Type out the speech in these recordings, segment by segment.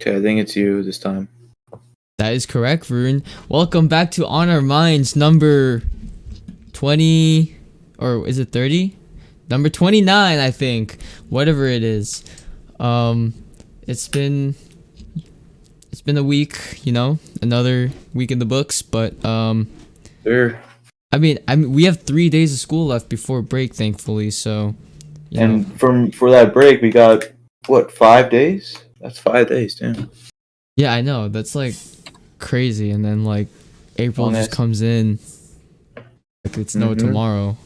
Okay, I think it's you this time. That is correct, Varun. Welcome back to On Our Minds number 20, or is it 30? Number 29, I think. Whatever it is. Um it's been a week, another week in the books, but Sure. I mean we have 3 days of school left before break, thankfully, so you know. And for that break, we got what, 5 days? That's 5 days, damn. Yeah, I know. That's like crazy, and then like April Long just ass. comes in like it's no Mm-hmm. tomorrow.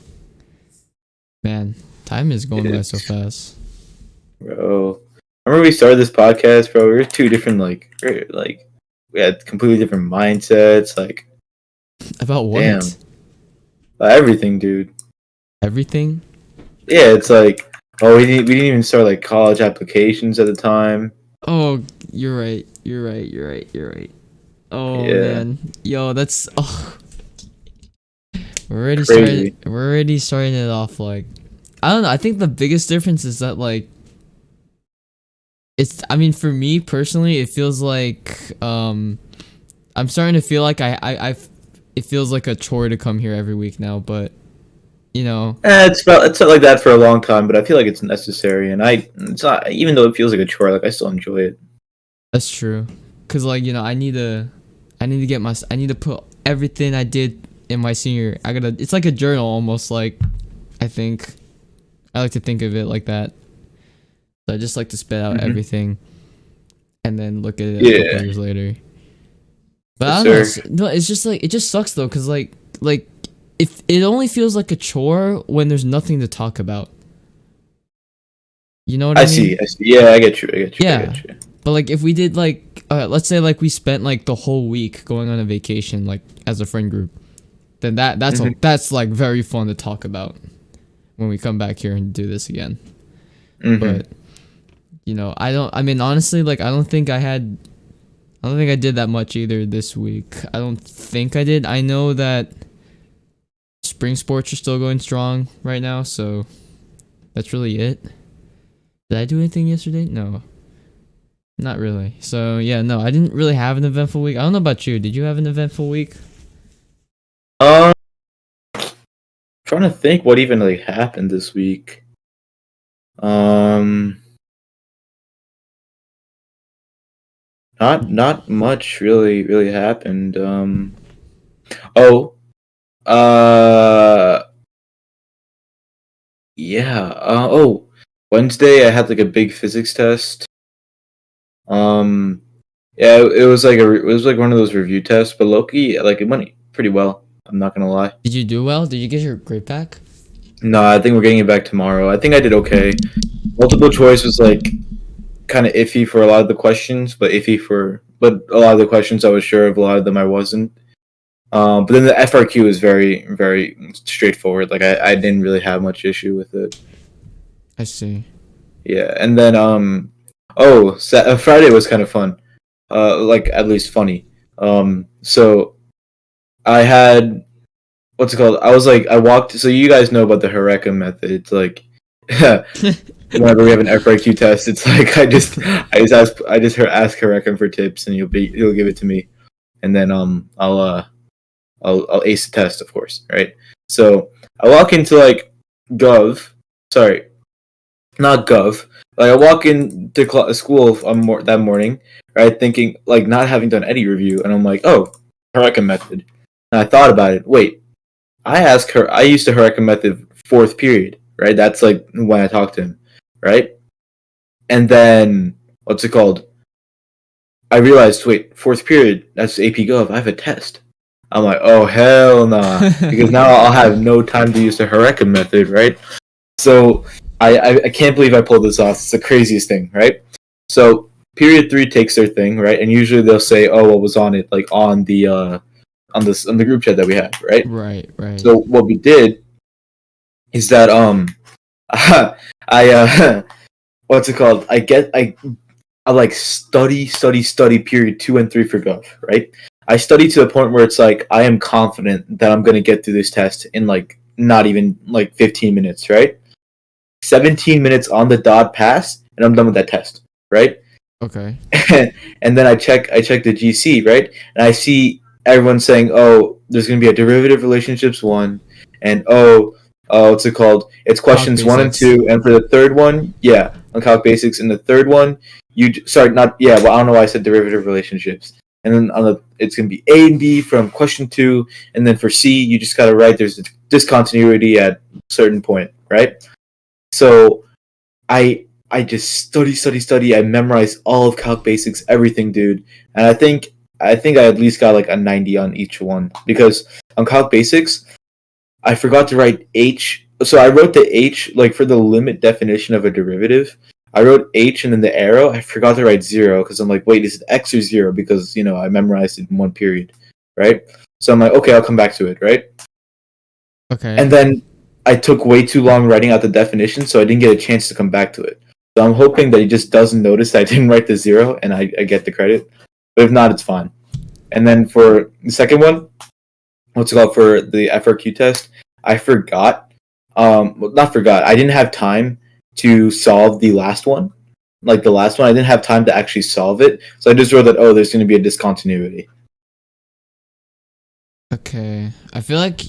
Man, time is going by so It's fast. bro. I remember we started this podcast, bro. We were two different, like we had completely different mindsets. Like, About damn, what? everything, dude. Everything? Yeah, it's like, oh, we didn't even start like college applications at the time. Oh, you're right. You're right. You're right. You're right. Oh Yeah, man. Yo, that's we're already started crazy. we're already starting it off like I don't know. I think the biggest difference is that like it's I mean for me personally it feels like I'm starting to feel like it feels like a chore to come here every week now, but you know, It's not like that for a long time, but I feel like it's necessary, and it's not, even though it feels like a chore. Like, I still enjoy it. that's true. Cause like I need to put everything I did in my senior. It's like a journal almost. Like I think I like to think of it like that. So I just like to spit out Hmm. everything and then look at it a couple Yeah, years later. But yes, I don't know. sir. No, it's just like it just sucks though. Cause like if it only feels like a chore when there's nothing to talk about. You know what I I mean? see. I see. Yeah, I get you. I get you. I Yeah. get you. But like if we did like let's say like we spent like the whole week going on a vacation like as a friend group, then Hmm. that's like very fun to talk about when we come back here and do this again. Hmm. But I mean honestly like I don't think I did that much either this week. I don't think I did. I know that spring sports are still going strong right now, so that's really it. Did I do anything yesterday? No. Not really. So yeah, no, I didn't really have an eventful week. I don't know about you. Did you have an eventful week? Um, trying to think what even like happened this week. Um, not much really happened. Oh, uh, yeah. Wednesday I had like a big physics test. Um, yeah, it was like one of those review tests, but Loki, like, it went pretty well. I'm not gonna lie. Did you do well? Did you get your grade back? No, I think we're getting it back tomorrow. I think I did okay. Multiple choice was like kind of iffy for a lot of the questions, but a lot of the questions I was sure of. A lot of them I wasn't. But then the FRQ is very straightforward. Like, I didn't really have much issue with it. I see. Yeah, and then Friday was kind of fun. Like, at least funny. So I had, what's it called? I was like, I walked. So you guys know about the Eureka method. It's like, whenever we have an FRQ test, it's like I just ask Eureka for tips, and he'll give it to me, and then I'll ace the test, of course, right? So I walk into like Gov, sorry, not Gov. Like, I walk into school that morning, right, thinking, like, not having done any review, and I'm like, oh, Eureka method, and I thought about it. Wait, I used the Eureka method fourth period, right? That's like when I talked to him, right? And then, what's it called? I realized, wait, fourth period, that's AP Gov. I have a test. I'm like, oh, hell nah. Because now I'll have no time to use the Eureka method, right? So I can't believe I pulled this off. It's the craziest thing, right? So period three takes their thing, right? And usually they'll say, oh, what was on it, like on the group chat that we have, right? Right, right. So what we did is that I what's it called? I like study period 2 and 3 for Gov, right? I study to the point where it's like I am confident that I'm gonna get through this test in like not even like 15 minutes, right? 17 minutes on the dot pass, and I'm done with that test, right? Okay. And then I check the GC, right, and I see everyone saying, "Oh, there's going to be a derivative relationships one," and what's it called? It's Calc questions one and basics. two, and for the third one, yeah, on calc basics, and the third one, sorry, not yeah, well, I don't know why I said derivative relationships. And then it's going to be A and B from question two, and then for C, you just got to write there's a discontinuity at a certain point, right? So I just study. I memorized all of Calc Basics, everything, dude. And I think I at least got like a 90 on each one because on Calc Basics, I forgot to write H. So I wrote the H like for the limit definition of a derivative. I wrote H and then the arrow. I forgot to write zero because I'm like, wait, is it X or zero? Because I memorized it in one period, right? So I'm like, okay, I'll come back to it, right? Okay. And then I took way too long writing out the definition, so I didn't get a chance to come back to it. So I'm hoping that he just doesn't notice that I didn't write the zero and I get the credit. But if not, it's fine. And then for the second one, what's it called for the FRQ test? I forgot. Well, not forgot. I didn't have time to solve the last one. Like the last one, I didn't have time to actually solve it. So I just wrote that, oh, there's going to be a discontinuity. Okay. I feel like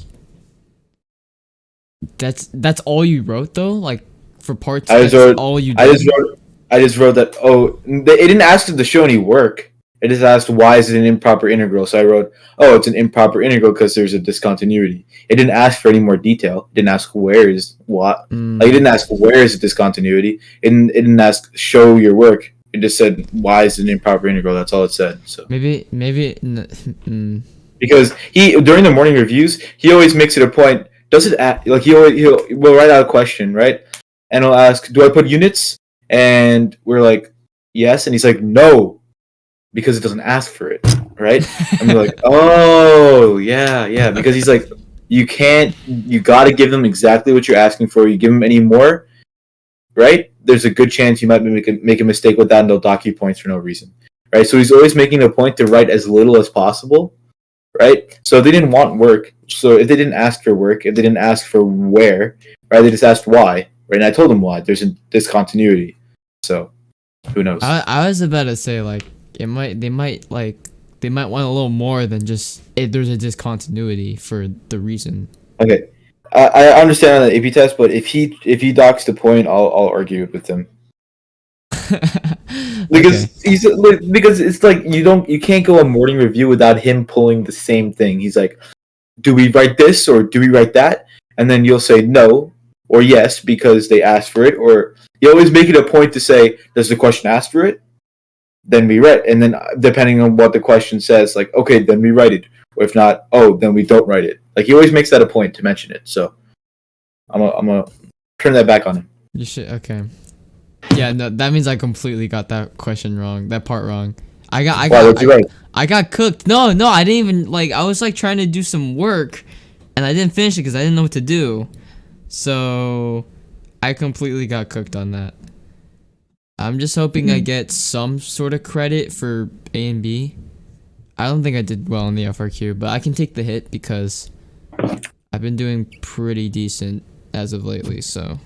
that's all you wrote though. Like for part two, I just that's wrote. all you I did. just wrote. I just wrote that. Oh, it didn't ask to show any work. It just asked why is it an improper integral. So I wrote, oh, it's an improper integral because there's a discontinuity. It didn't ask for any more detail. It didn't ask where is what. Like it Mm, didn't ask where is the discontinuity. It didn't ask show your work. It just said why is it an improper integral. That's all it said. So maybe. because he during the morning reviews he always makes it a point. Does it like will write out a question, right, and he'll ask, "Do I put units?" And we're like, "Yes," and he's like, "No," because it doesn't ask for it, right? And we're like, "Oh yeah, yeah," because he's like, "You can't, you got to give them exactly what you're asking for. You give them any more, right? There's a good chance you might make a mistake with that, and they'll dock you points for no reason, right?" So he's always making a point to write as little as possible, right? So if they didn't want work, so if they didn't ask for work, if they didn't ask for where, right, they just asked why, right? And I told them why. There's a discontinuity. So who knows? I was about to say like they might want a little more than just if there's a discontinuity for the reason. Okay, I understand on the AP test, but if he docks the point, I'll argue it with him because Okay. because it's like you can't go a morning review without him pulling the same thing. He's like, do we write this or do we write that? And then you'll say no or yes because they asked for it, or you always make it a point to say, does the question ask for it? Then we write, and then depending on what the question says, like, okay, then we write it, or if not, oh, then we don't write it. Like he always makes that a point to mention it. So I'm gonna turn that back on him. You should. Okay. Yeah. No, that means I completely got that question wrong. That part wrong. I got. I Wow, got. what'd you write? I got cooked. No, no, I didn't even like. I was like trying to do some work, and I didn't finish it because I didn't know what to do. So, I completely got cooked on that. I'm just hoping I get some sort of credit for A and B. I don't think I did well in the FRQ, but I can take the hit because I've been doing pretty decent as of lately, so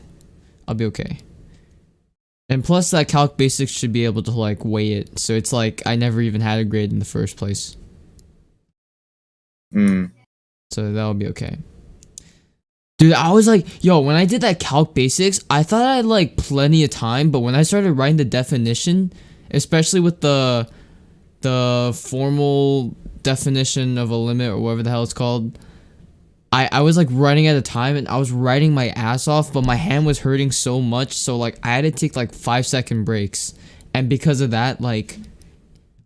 I'll be okay. And plus that calc basics should be able to like weigh it, so it's like I never even had a grade in the first place. Mm. So that'll be okay. Dude, I was like, yo, when I did that calc basics, I thought I had like plenty of time, but when I started writing the definition, especially with the formal definition of a limit or whatever the hell it's called, I was like running out of time and I was writing my ass off, but my hand was hurting so much, so like I had to take like 5-second breaks. And because of that, like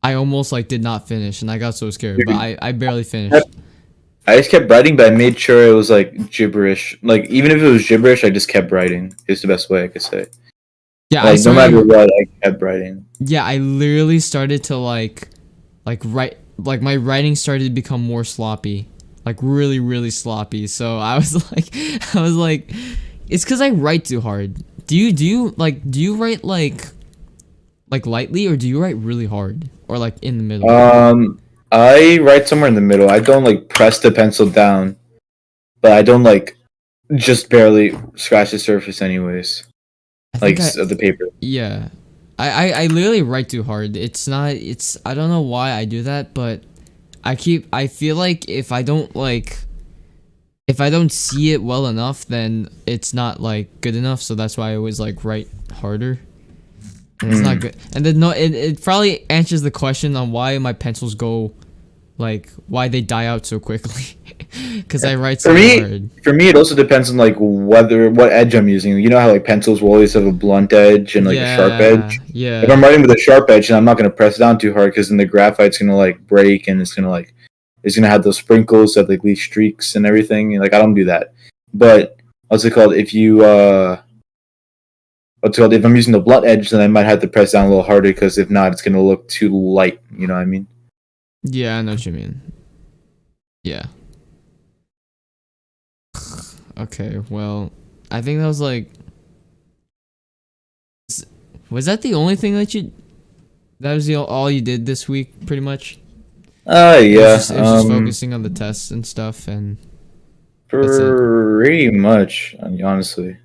I almost like did not finish and I got so scared, but I barely finished. I just kept writing, but I made sure it was like gibberish. Like even if it was gibberish, I just kept writing. Is the best way I could say. Yeah, I Like no matter started what, I kept writing. yeah, I literally started to like write like my writing started to become more sloppy. Like really, really sloppy. So I was like I was like it's cause I write too hard. Do you write like lightly or do you write really hard? Or like in the middle? I write somewhere in the middle. I don't like press the pencil down, but I don't like just barely scratch the surface, anyways. I Like think I of the paper. yeah. I literally write too hard. It's not. It's I don't know why I do that, but I feel like if I don't see it well enough, then it's not like good enough. So that's why I always like write harder. And it's not good. And then no, it probably answers the question on why my pencils go, like why they die out so quickly. Because I write so hard. For me, it also depends on like what edge I'm using. You know how like pencils will always have a blunt edge and like a sharp edge. Yeah. If I'm writing with a sharp edge, then I'm not gonna press down too hard because then the graphite's gonna like break and it's gonna have those sprinkles that like leave streaks and everything. And, like I don't do that. But what's it called? If you what's it called? If I'm using the blunt edge, then I might have to press down a little harder because if not, it's gonna look too light. You know what I mean? Yeah, I know what you mean. Yeah. Okay, well, I think that was like. Was that the only thing that you? That was all you did this week, pretty much. Yeah. It was just focusing on the tests and stuff, and. Pretty much, honestly.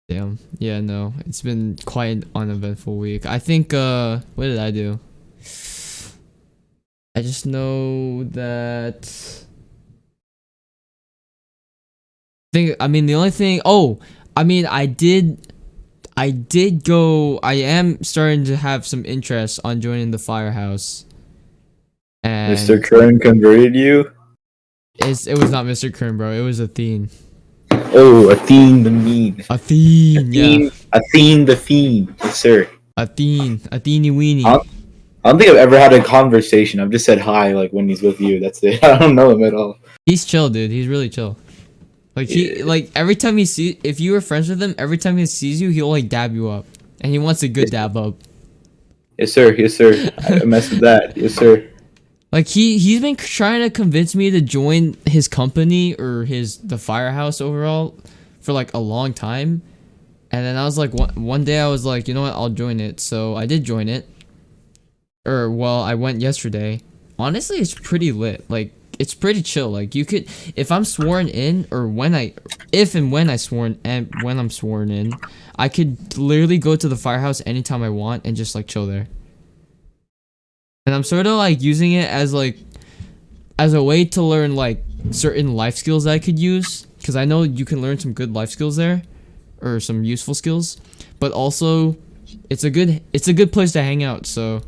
Damn. Yeah, no. It's been quite an uneventful week. I think what did I do? I just know that I mean the only thing I did go. I am starting to have some interest on joining the firehouse. And Mr. Kern converted you? It was not Mr. Kern, bro. It was Athene. Oh, Athene the mean. Athene, yeah. Athene the fiend. Yes, sir. Athene weenie. I don't think I've ever had a conversation. I've just said hi like when he's with you. That's it. I don't know him at all. He's chill, dude. He's really chill. Like every time if you were friends with him, every time he sees you, he'll like dab you up, and he wants a good dab up. Yes, sir. Yes, sir. I mess with that. Yes, sir. Like he's been trying to convince me to join his company or the firehouse overall for like a long time, and then I was like one day I was like, you know what, I'll join it. So I did join it. I went yesterday. Honestly, it's pretty lit. Like it's pretty chill. Like you could, if I'm sworn in, or when I'm sworn in, I could literally go to the firehouse anytime I want and just like chill there. And I'm sort of like using it as a way to learn like certain life skills that I could use, because I know you can learn some good life skills there, or some useful skills. But also, it's a good place to hang out. So,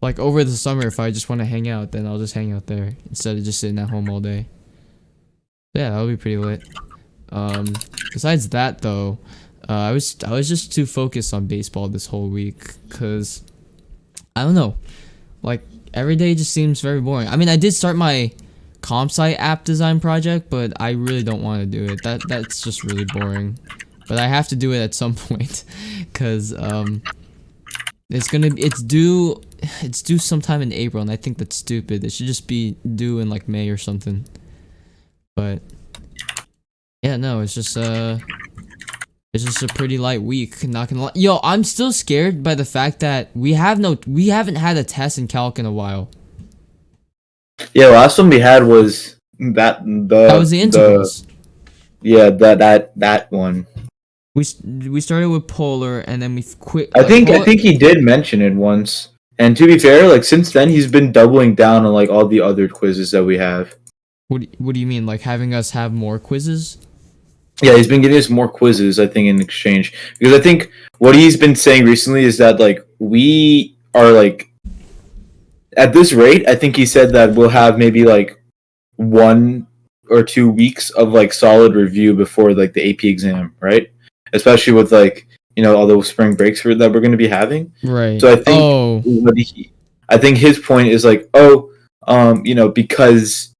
like over the summer, if I just want to hang out, then I'll just hang out there instead of just sitting at home all day. Yeah, that would be pretty lit. Besides that though, I was just too focused on baseball this whole week, because I don't know. Like, every day just seems very boring. I mean, I did start my comp site app design project, but I really don't want to do it. That's just really boring. But I have to do it at some point, because it's due sometime in April, and I think that's stupid. It should just be due in like May or something. But yeah, no, it's just a pretty light week, not gonna lie. Yo, I'm still scared by the fact that we haven't had a test in calc in a while. Yeah, last one we had was that was the integrals. That one. We started with polar, and then we quit. I think he did mention it once. And to be fair, like since then he's been doubling down on like all the other quizzes that we have. What do you mean, like having us have more quizzes? Yeah, he's been giving us more quizzes, I think, in exchange. Because I think what he's been saying recently is that, like, we are, like, at this rate, I think he said that we'll have maybe, like, 1 or 2 weeks of, like, solid review before, like, the AP exam, right? Especially with, like, you know, all those spring breaks that we're going to be having. Right. So I think I think his point is, like, you know, because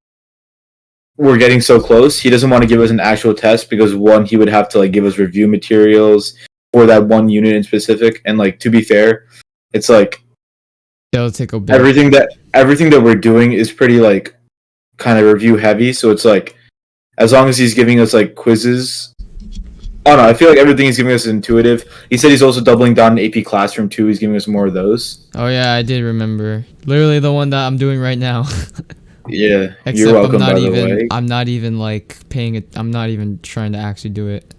we're getting so close, he doesn't want to give us an actual test because one, he would have to like give us review materials for that one unit in specific, and like to be fair, it's like that'll take a bit. Everything that we're doing is pretty like kind of review heavy, so it's like as long as he's giving us like quizzes. Oh no, I feel like everything he's giving us is intuitive. He said he's also doubling down in AP Classroom too. He's giving us more of those. Oh yeah, I did remember. Literally the one that I'm doing right now. Yeah, except you're welcome, by the way. I'm not even like paying it. I'm not even trying to actually do it.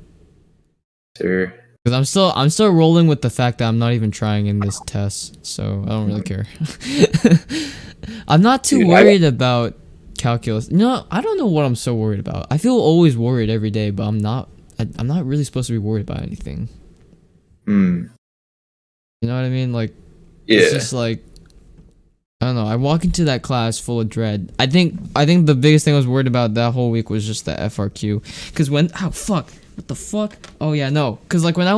Sure. Because I'm still rolling with the fact that I'm not even trying in this test, so I don't really care. I'm not too Dude, worried about calculus. No, I don't know what I'm so worried about. I feel always worried every day, but I'm not. I'm not really supposed to be worried about anything. Hmm. You know what I mean? Like, it's Yeah. just like, I don't know. I walk into that class full of dread. I think the biggest thing I was worried about that whole week was just the FRQ. Cause what the fuck? Oh yeah, no. Cause like when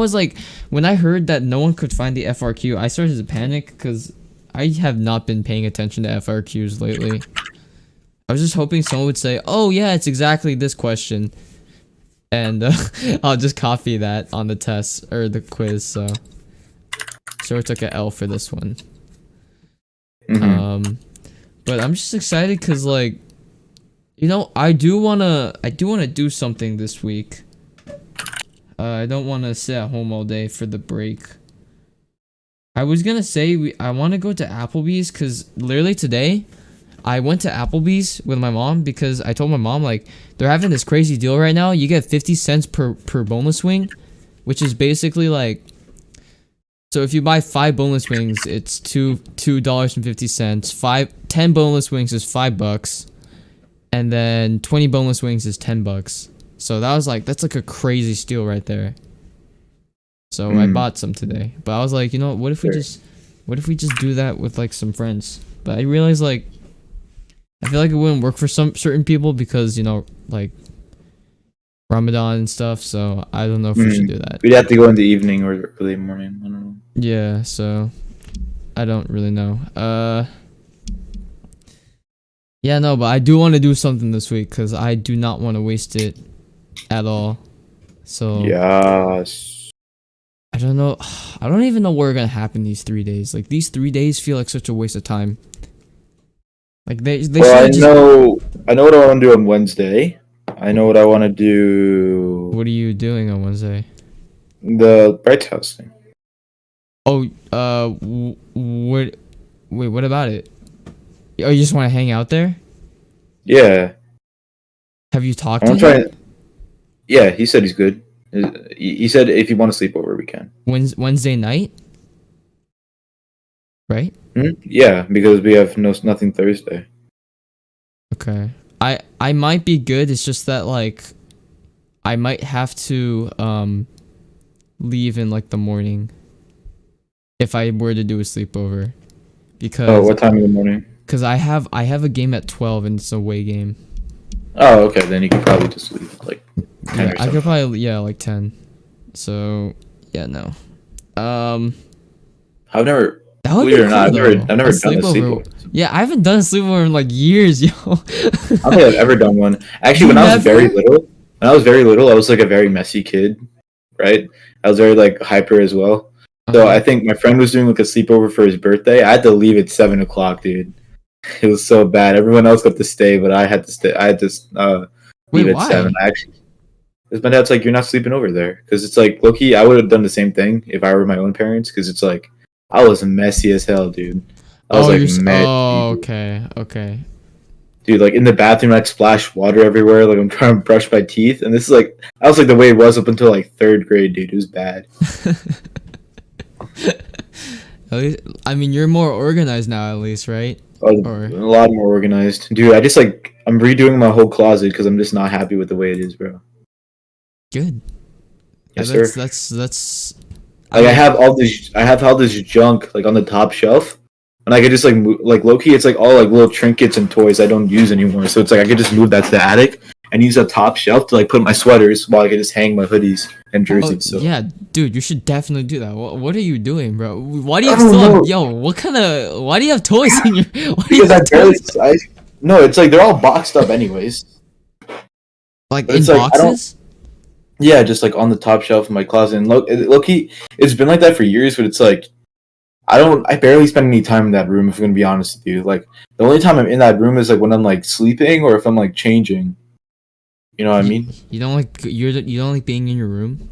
I heard that no one could find the FRQ, I started to panic because I have not been paying attention to FRQs lately. I was just hoping someone would say, "Oh yeah, it's exactly this question," and I'll just copy that on the test or the quiz. So I took an L for this one. Mm-hmm. But I'm just excited because like, I do wanna do something this week. I don't want to sit at home all day for the break. I was gonna say I want to go to Applebee's because literally today, I went to Applebee's with my mom because I told my mom like they're having this crazy deal right now. You get 50 cents per boneless wing, which is basically like, so if you buy 5 boneless wings, it's $2.50. 10 boneless wings is $5, and then 20 boneless wings is $10. So that's like a crazy steal right there. So I bought some today, but I was like, what if we just do that with like some friends? But I realized like I feel like it wouldn't work for some certain people because like Ramadan and stuff. So I don't know if we should do that. We'd have to go in the evening or early morning. I don't know. Yeah, so I don't really know. Yeah, no, but I do want to do something this week because I do not want to waste it at all. So Yes. I don't know. I don't even know what are gonna happen these 3 days. Like these 3 days feel like such a waste of time. Like they Well, should just. I know what I want to do on Wednesday. I know what I want to do. What are you doing on Wednesday? The Bright's house thing. Oh, what? Wait, what about it? Oh, you just want to hang out there? Yeah. Have you talked to I'm him? trying. Yeah, he said he's good. He said if you want to sleep over, we can. Wednesday night, right? Yeah, because we have nothing Thursday. Okay. I might be good. It's just that like I might have to leave in like the morning if I were to do a sleepover Oh, because what time in the morning? I have a game at 12 and it's a away game. Oh, okay. Then you could probably just leave like 10 Yeah, or I something. could probably like 10. So, yeah, no. I've never, That would believe be it or not, cool though. I've never done a sleepover. Yeah, I haven't done a sleepover in like years, yo. I don't think I've ever done one. Actually, You when I was very never? little, I was like a very messy kid, right? I was very like hyper as well. So Uh-huh. I think my friend was doing like a sleepover for his birthday. I had to leave at 7 o'clock, dude. It was so bad. Everyone else got to stay, but I had to stay. I had to Wait, leave at 7. why? I actually, because my dad's like, you're not sleeping over there, because it's like Loki. I would have done the same thing if I were my own parents, because it's like I was messy as hell, dude. I was Oh, like messy, oh, dude. okay. Okay. Dude, like in the bathroom, I'd splash water everywhere. Like I'm trying to brush my teeth, and this is like I was like the way it was up until like third grade, dude. It was bad. At least, I mean, you're more organized now, at least, right? I was Or a lot more organized, dude. I just like I'm redoing my whole closet because I'm just not happy with the way it is, bro. good. Yes, That's sir. that's. I Like mean, I have all this junk like on the top shelf, and I could just like like low key. It's like all like little trinkets and toys I don't use anymore. So it's like I could just move that to the attic and use the top shelf to like put my sweaters while I could just hang my hoodies and oh jerseys. So yeah, dude, you should definitely do that. What are you doing, bro? Why do you I have don't still have know. yo? What kind of? Why do you have toys in your? Why do you Because I have barely. toys I no, it's like they're all boxed up anyways. like But in it's like I don't. boxes? Yeah, just like on the top shelf of my closet. And low key, it's been like that for years. But it's like I barely spend any time in that room. If I'm gonna be honest with you, like the only time I'm in that room is like when I'm like sleeping or if I'm like changing. You know what I You, mean? you don't like being in your room?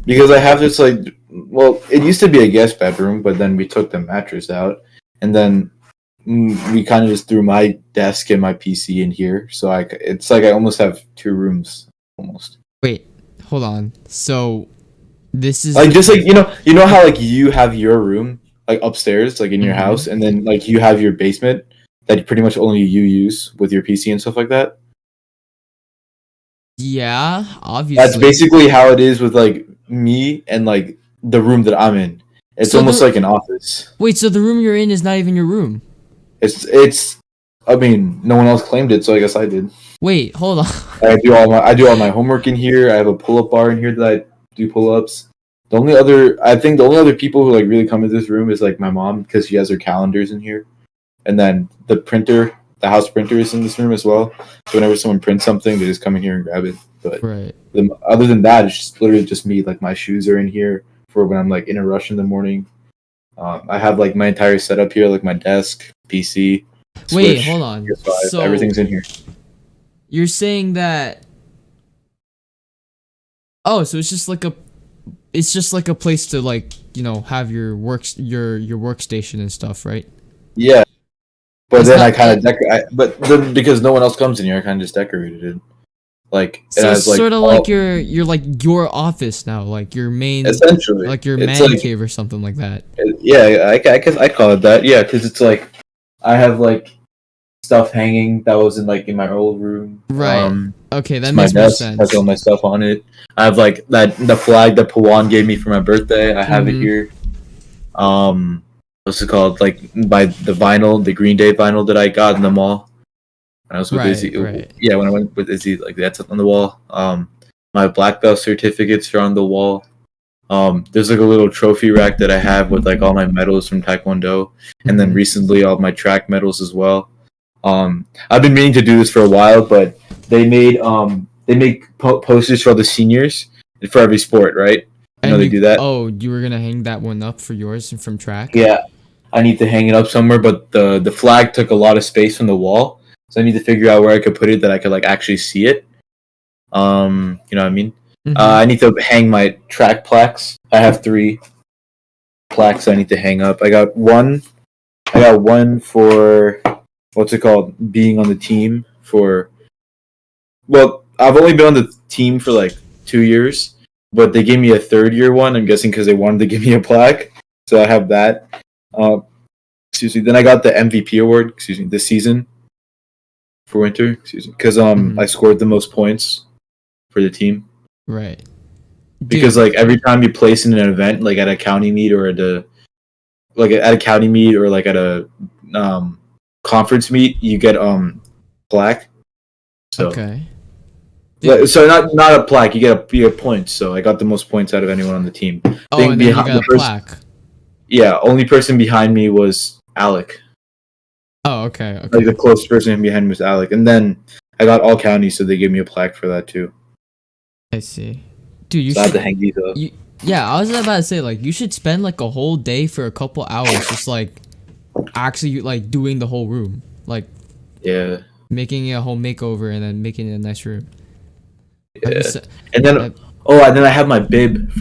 Because I have this like, well, it used to be a guest bedroom, but then we took the mattress out, and then we kind of just threw my desk and my PC in here. So it's like I almost have two rooms almost. Wait, hold on. So This is Like the just like you know how like you have your room like upstairs like in your Mhm. house, and then like you have your basement that pretty much only you use with your PC and stuff like that. Yeah, That's obviously. basically how it is with like me and like the room that I'm in. It's So almost the like an office. wait, so the room you're in is not even your room. It's. I mean, no one else claimed it, so I guess I did. Wait, hold on. I do all my homework in here. I have a pull up bar in here that I do pull ups. The only other people who like really come into this room is like my mom because she has her calendars in here, and then the house printer is in this room as well. So whenever someone prints something, they just come in here and grab it. But Right. other than that, it's just literally just me. Like my shoes are in here for when I'm like in a rush in the morning. I have like my entire setup here, like my desk, PC, Wait, hold Switch, on. PS5, So everything's in here. you're saying that oh, so it's just like a place to like, have your workstation and stuff, right? Yeah, but It's then I not kind of but then because no one else comes in here, I kind of just decorated it. Like it so it's has like sort of like all your like your office now, essentially. like your It's man like cave or something like that. yeah, I guess I call it that. Yeah, because it's like I have like stuff hanging that was in my old room. Right. Okay, It's that my makes more desk has all sense. my stuff on it. I have like the flag that Pawan gave me for my birthday. I have it Mhm. here. What's it called? Like by the Green Day vinyl that I got in the mall. When I was with Right, Izzy. right. Yeah, when I went with Izzy, like that's on the wall. My black belt certificates are on the wall. There's like a little trophy rack that I have with like all my medals from Taekwondo, and then Mhm. recently all my track medals as well. I've been meaning to do this for a while, but they make posters for all the seniors for every sport, right? You know And they do that. you were gonna hang that one up for yours and from track? Yeah, I need to hang it up somewhere, but the flag took a lot of space from the wall, so I need to figure out where I could put it that I could like actually see it. You know what I mean? Mhm. I need to hang my track plaques. I have 3 plaques I need to hang up. I got one for what's it called? Being on the team for. Well, I've only been on the team for like 2 years, but they gave me a third year one. I'm guessing because they wanted to give me a plaque, so I have that. Uh, excuse me. Then I got the MVP award. Excuse me. This season for winter. Excuse me. Because I Mhm. scored the most points for the team. Right. Because Dude, like every time you place in an event, like at a county meet or at a county meet or like at a um, conference meet, you get plaque. So okay. Dude. so not a plaque, you get points. So I got the most points out of anyone on the team. Oh, Thing and then you behind got the a first, plaque. yeah, only person behind me was Alec. Oh, okay, Like the okay. closest person behind me was Alec, and then I got all counties, so they gave me a plaque for that too. I see. Dude, you So I had to should hang these up. you yeah, I was about to say like you should spend like a whole day for a couple hours just like actually like doing the whole room. Like Yeah, making it a whole makeover and then making it a nice room. Have you yeah. said And then and then I have my bib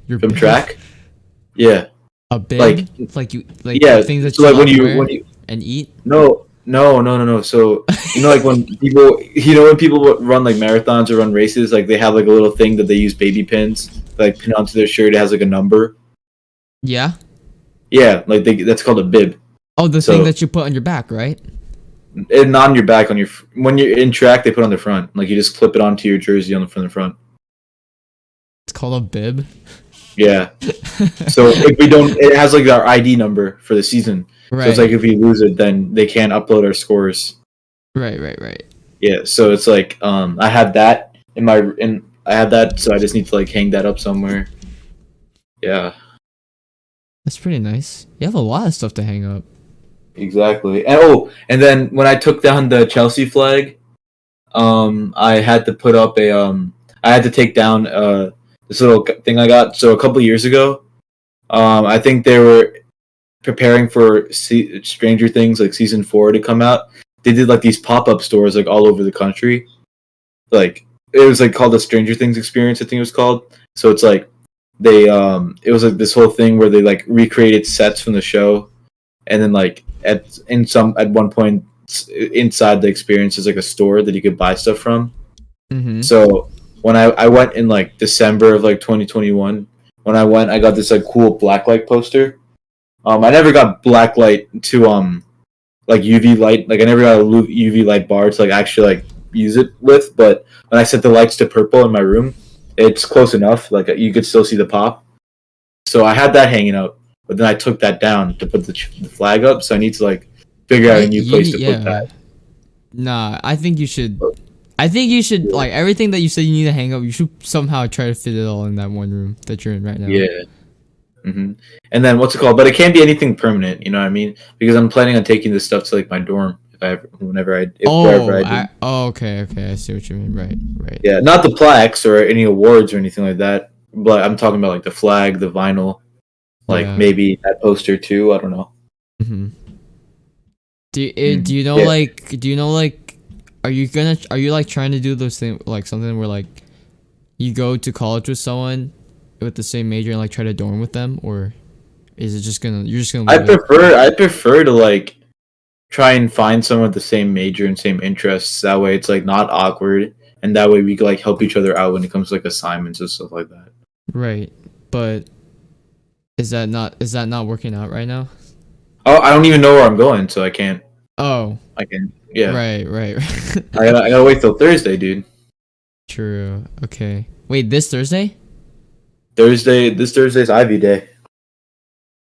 your from bib? track. Yeah, A like bib? Like you like the yeah. things that So you like wear and eat? no. So like when when people run like marathons or run races, like they have like a little thing that they use baby pins to, like pin onto their shirt. It has like a number. Yeah? Yeah, like that's called a bib. Oh, the thing So that you put on your back, right? not on your back when you're in track, they put it on the front. Like you just clip it onto your jersey on the front. It's called a bib. Yeah. So if we don't, it has like our ID number for the season. So it's like Right. if we lose it, then they can't upload our scores. Right, right, right. Yeah. So it's like I have that I have that, so I just need to like hang that up somewhere. Yeah. That's pretty nice. You have a lot of stuff to hang up. Exactly. And then when I took down the Chelsea flag, I had to put up I had to take down this little thing I got. So a couple years ago, I think they were preparing for Stranger Things like season 4 to come out. They did like these pop-up stores like all over the country. Like it was like called the Stranger Things experience, I think it was called. So it's like they it was like this whole thing where they like recreated sets from the show, and then like at one point inside the experience is like a store that you could buy stuff from. Mm-hmm. So when I went in like December of like 2021. When I went, I got this like cool blacklight poster. I never got blacklight to like UV light. Like I never got a UV light bar to like actually like use it with. But when I set the lights to purple in my room, it's close enough. Like you could still see the pop. So I had that hanging out, but then I took that down to put the flag up. So I need to like figure out a new place to put Yeah. that. Nah, I think you should. I think you should like everything that you said you need to hang up. You should somehow try to fit it all in that one room that you're in right now. Yeah. And then what's it called? But it can't be anything permanent. You know what I mean? Because I'm planning on taking this stuff to like my dorm if I ever, whenever I if wherever I do. Okay. I see what you mean. Right. Yeah, not the plaques or any awards or anything like that. But I'm talking about like the flag, the vinyl, like Yeah. maybe that poster too. I don't know. Mm-hmm. Do you know Yeah. like are you like trying to do those things like something where like you go to college with someone with the same major and like try to dorm with them, or is it just gonna you're just gonna leave it? I prefer to like try and find someone with the same major and same interests. That way, it's like not awkward, and that way we can like help each other out when it comes to like assignments and stuff like that. Right, but is that not working out right now? Oh, I don't even know where I'm going, so I can't. Oh, I can. Yeah, right. I gotta wait till Thursday, dude. True. Okay. Wait, this Thursday? This Thursday's Ivy Day.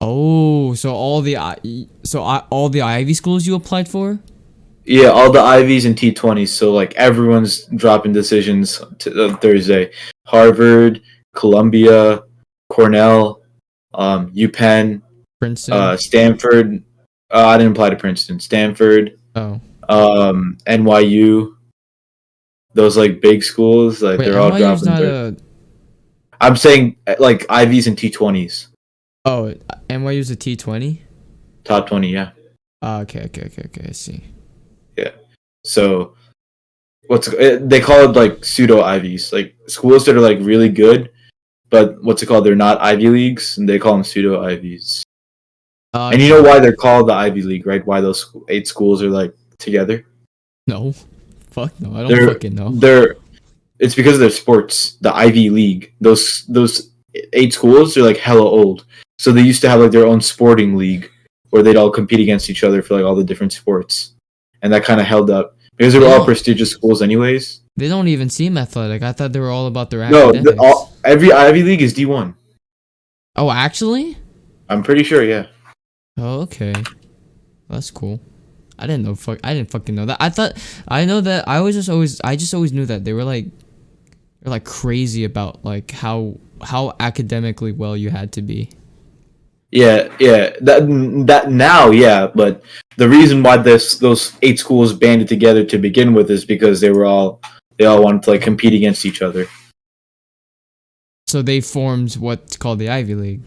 Oh, so all the Ivy schools you applied for? Yeah, all the Ivies and T20s. So like everyone's dropping decisions Thursday. Harvard, Columbia, Cornell, UPenn, Princeton. Stanford. I didn't apply to Princeton. Stanford, Oh, NYU. Those like big schools, like wait, they're all NYU's dropping. not a. I'm saying like Ivies and T20s, Oh, NYU's a T20. top 20. Yeah, Okay. I see. yeah. So they call it like pseudo Ivies, like schools that are like really good, but what's it called? They're not Ivy Leagues, and they call them pseudo Ivies. And you know why they're called the Ivy League, right? Why those 8 schools are like together? No, fuck no, I don't They're fucking know. they're it's because of their sports. The Ivy League. Those 8 schools are like hella old, so they used to have like their own sporting league where they'd all compete against each other for like all the different sports, and that kind of held up because they were all prestigious schools, anyways. They don't even seem athletic. I thought they were all about their No, academics. every Ivy League is D1. Oh, actually? I'm pretty sure, yeah. Oh, okay. That's cool. I didn't fucking know that. I just always knew that they're like crazy about like how academically well you had to be. Yeah. That now, yeah, but the reason why those 8 schools banded together to begin with is because they all wanted to like compete against each other. So they formed what's called the Ivy League.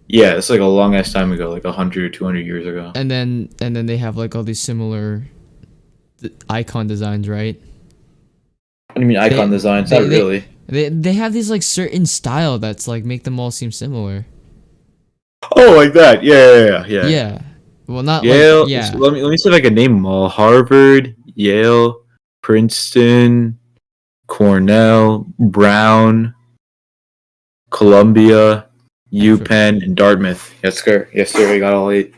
Yeah, it's like a long ass time ago, like 100 or 200 years ago. And then they have like all these similar icon designs, right? What do you mean icon designs? Not really. They have these like certain style that's like make them all seem similar. Oh, like that. Yeah. Yeah. Well, not Yale. like yeah. Let me see if I can name them all. Harvard, Yale, Princeton, Cornell, Brown, Columbia, UPenn, and Dartmouth. Yes, sir. Yes, sir. We got all 8.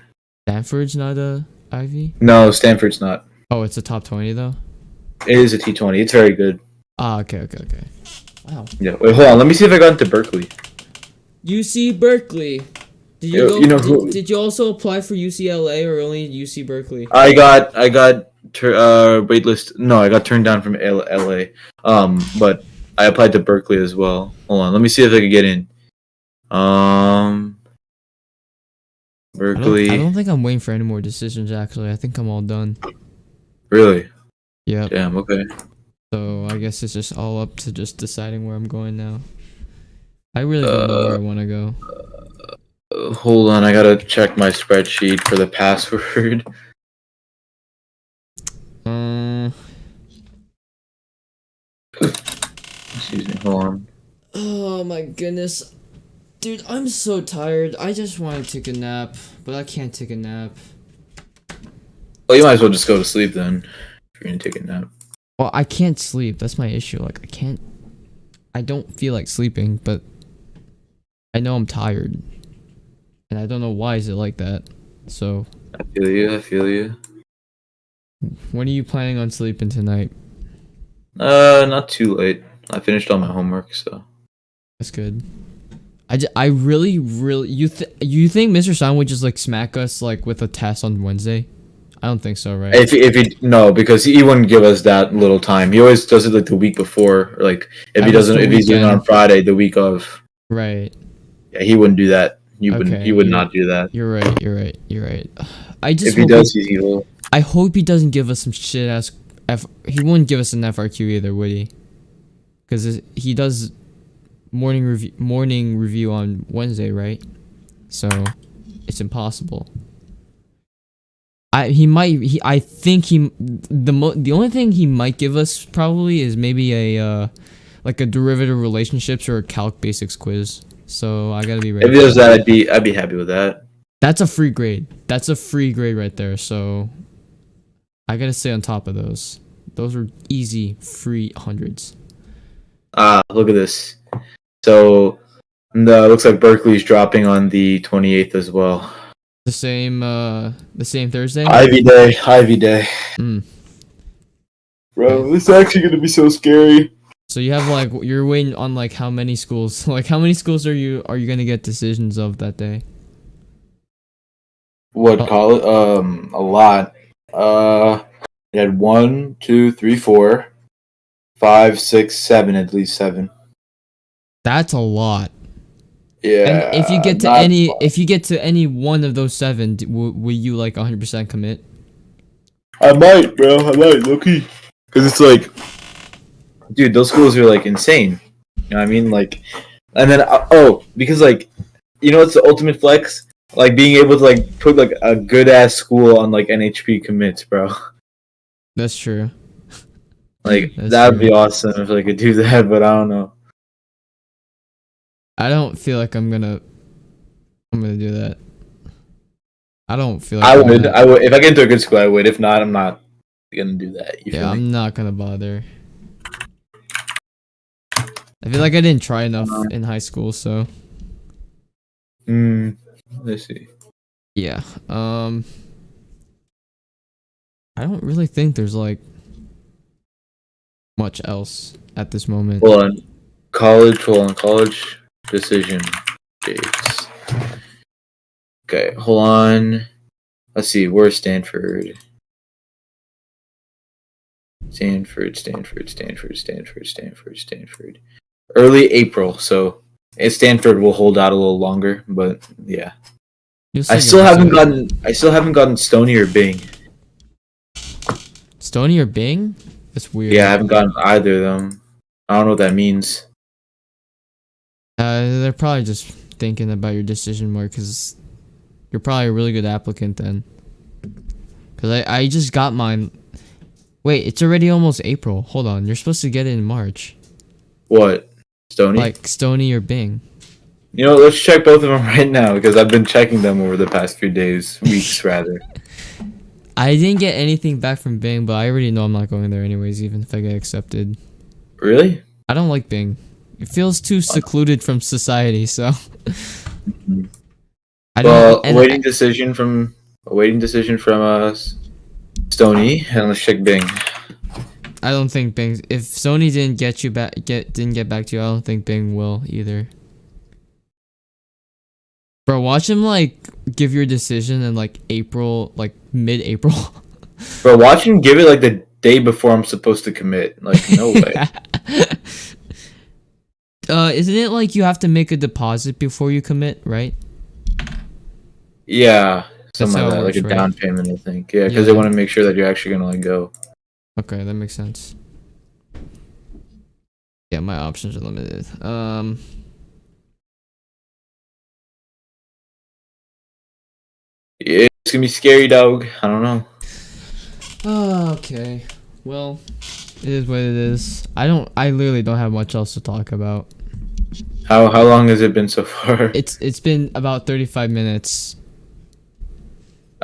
Stanford's not a Ivy? No, Stanford's not. Oh, it's a top 20 though. It is a T20. It's very good. Ah, okay. Wow. Yeah. Wait, hold on. Let me see if I got into Berkeley. UC Berkeley. Did did you also apply for UCLA or only UC Berkeley? I got waitlist. No, I got turned down from LA. But I applied to Berkeley as well. Hold on. Let me see if I can get in. Berkeley. I don't think I'm waiting for any more decisions. Actually, I think I'm all done. Really? Yeah. Damn. Okay. So I guess it's just all up to just deciding where I'm going now. I really don't know where I want to go. Hold on, I gotta check my spreadsheet for the password. Excuse me. Hold on. Oh my goodness. Dude, I'm so tired. I just want to take a nap, but I can't take a nap. Well, you might as well just go to sleep then. If you're gonna take a nap. Well, I can't sleep. That's my issue. Like, I can't. I don't feel like sleeping, but I know I'm tired, and I don't know why is it like that. So, I feel you. I feel you. when are you planning on sleeping tonight? Not too late. I finished all my homework, so. That's good. I really you think Mr. Stein would just like smack us like with a test on Wednesday? I don't think so, right? If he no, because he wouldn't give us that little time. He always does it like the week before, or like if At least the if he's doing it on weekend. Friday, the week of. Right. Yeah, he wouldn't do that. He Okay, would not do that. you're right. You're right. You're right. I just If he hope does, he's evil. I hope he doesn't give us some shit ass he wouldn't give us an FRQ either, would he? Cuz he does morning review on Wednesday, right? So it's impossible. I think the only thing he might give us probably is maybe a like a derivative relationships or a calc basics quiz. So I gotta be ready. If he does that, I'd be happy with that. That's a free grade. That's a free grade right there. So I gotta stay on top of those. Those are easy free hundreds. Look at this. So, looks like Berkeley's dropping on the 28th as well. The same Thursday. Ivy Day, Ivy Day. Mm. Bro, this is actually gonna be so scary. So you have like you're waiting on like how many schools? Like how many schools are you gonna get decisions of that day? What call it? A lot. We had 1, 2, 3, 4, 5, 6, 7, at least 7. That's a lot. Yeah. And if you get to any one of those 7, will you like 100% commit? I might, bro. I might, low-key. Because it's like, dude, those schools are like insane. You know what I mean? Like, and then because like, you know, it's the ultimate flex. Like being able to like put like a good ass school on like NHP commits, bro. That's true. Like That's that'd true. be awesome if I could do that, but I don't know. I don't feel like I'm gonna do that. I don't feel like I I'm would. gonna, I would if I get into a good school. I would. If not, I'm not gonna do that. You feel yeah, me? I'm not gonna bother. I feel like I didn't try enough in high school, so Let's see. yeah. I don't really think there's like much else at this moment. Hold on. College decision dates. Okay, hold on. Let's see. Where's Stanford? Stanford. Early April. So Stanford will hold out a little longer, but yeah. I still haven't gotten Stony or Bing. Stony or Bing? That's weird. Yeah, I haven't gotten either of them. I don't know what that means. They're probably just thinking about your decision more because you're probably a really good applicant then. Because I just got mine. Wait, it's already almost April. Hold on. You're supposed to get it in March. What? Stony? Like Stony or Bing. You know, let's check both of them right now because I've been checking them over the past few days, weeks rather. I didn't get anything back from Bing, but I already know I'm not going there anyways, even if I get accepted. Really? I don't like Bing. It feels too secluded from society, so. I don't. Awaiting decision from Stony, and let's check Bing. I don't think Bing. If Sony didn't get back to you, I don't think Bing will either. Bro, watch him like give your decision in like April, like mid-April. Bro, watch him give it like the day before I'm supposed to commit. Like, no way. Isn't it like you have to make a deposit before you commit, right? Yeah, something like that, works, like a right? down payment, I think. Yeah, because they want to make sure that you're actually gonna like go. Okay, that makes sense. Yeah, my options are limited. Yeah, it's gonna be scary, dog. I don't know. Oh, okay. Well, it is what it is. I literally don't have much else to talk about. How long has it been so far? It's been about 35 minutes.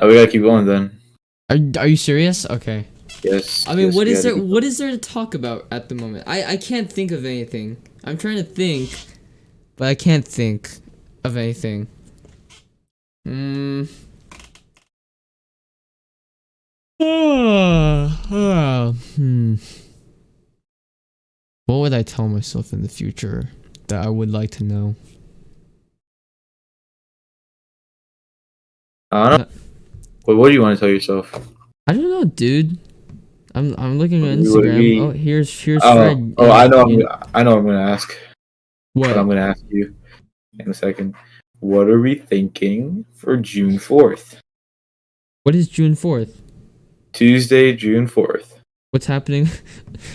We gotta keep going then. Are you serious? Okay. Yes. I mean, yes, what is there to talk about at the moment? I can't think of anything. I'm trying to think, but I can't think of anything. What would I tell myself in the future that I would like to know? I don't know. Wait, what do you want to tell yourself? I don't know, dude. I'm looking on What would it Instagram. be? Oh, here's Oh, Fred. I know. I know. I'm gonna ask. But I'm What? gonna ask you in a second. What are we thinking for June 4th? What is June 4th? Tuesday, June 4th. What's happening?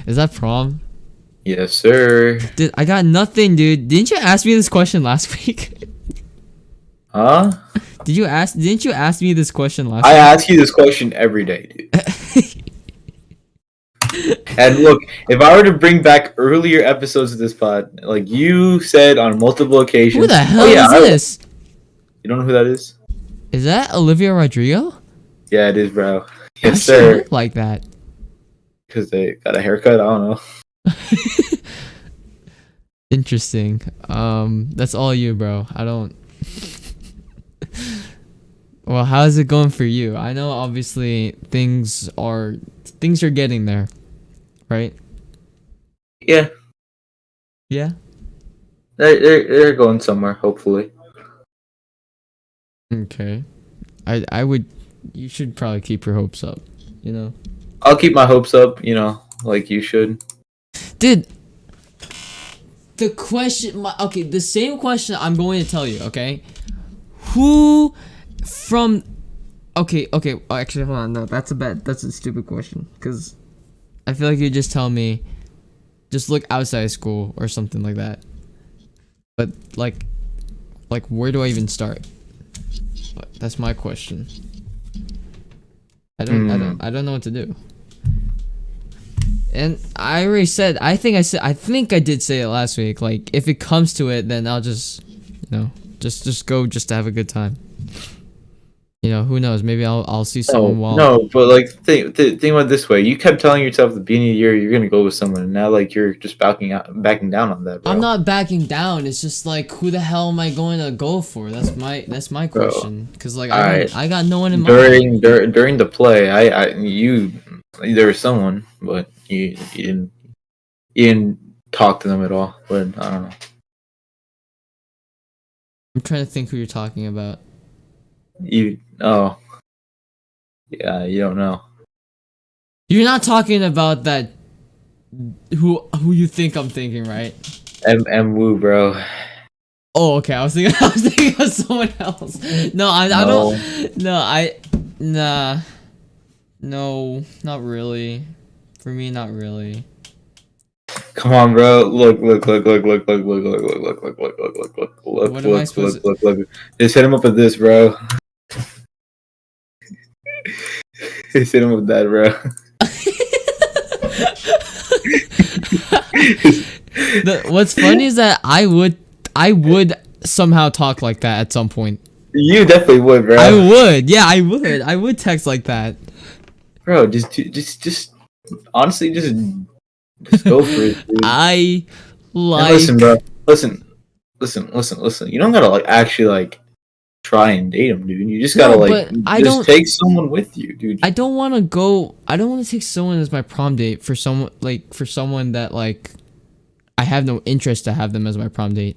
Is that prom? Yes, sir. Dude, I got nothing, dude. Didn't you ask me this question last week? Huh? Didn't you ask me this question last I week? ask you this question every day, dude. And look, if I were to bring back earlier episodes of this pod, like you said on multiple occasions, Who the hell is this? You don't know who that is? Is that Olivia Rodrigo? Yeah, it is, bro. Why Yes, she sir. look like that? Because they got a haircut. I don't know. Interesting. That's all you, bro. I don't. Well, how's it going for you? I know obviously things are getting there, right? Yeah, Yeah. they're going somewhere. Hopefully. Okay. I would. You should probably keep your hopes up. You know. I'll keep my hopes up. You know, like you should. Dude. The question. Okay, the same question I'm going to tell you. Okay. Who from? Okay. Oh, actually, hold on. No, that's a stupid question. Cause I feel like you just tell me, just look outside of school or something like that. But like where do I even start? That's my question. I don't know what to do. And I already said, I think I did say it last week. Like, if it comes to it, then I'll just, just go just to have a good time. You know, who knows? Maybe I'll see someone while. No, but like think about it this way. You kept telling yourself at the beginning of the year you're gonna go with someone, and now like you're just backing down on that, bro. I'm not backing down. It's just like, who the hell am I going to go for? That's my question. Cause like I got no one in mind. During the play, there was someone, but you didn't talk to them at all. But I don't know. I'm trying to think who you're talking about. Yeah, you don't know. You're not talking about that. Who you think I'm thinking, right? M Woo, bro. Oh, okay. I was thinking of someone else. No, I don't. Nah. No, not really. For me, not really. Come on, bro. Look. What am I supposed to? Look. Just hit him up with this, bro. Just hit him with that, bro. What's funny is that I would somehow talk like that at some point. You definitely would, bro. I would. Yeah, I would. I would text like that. Bro, just honestly, just go for it, dude. I like. And listen, bro. Listen. You don't gotta like actually like try and date him, dude. You just gotta take someone with you, dude. I don't want to take someone as my prom date for someone that like I have no interest to have them as my prom date.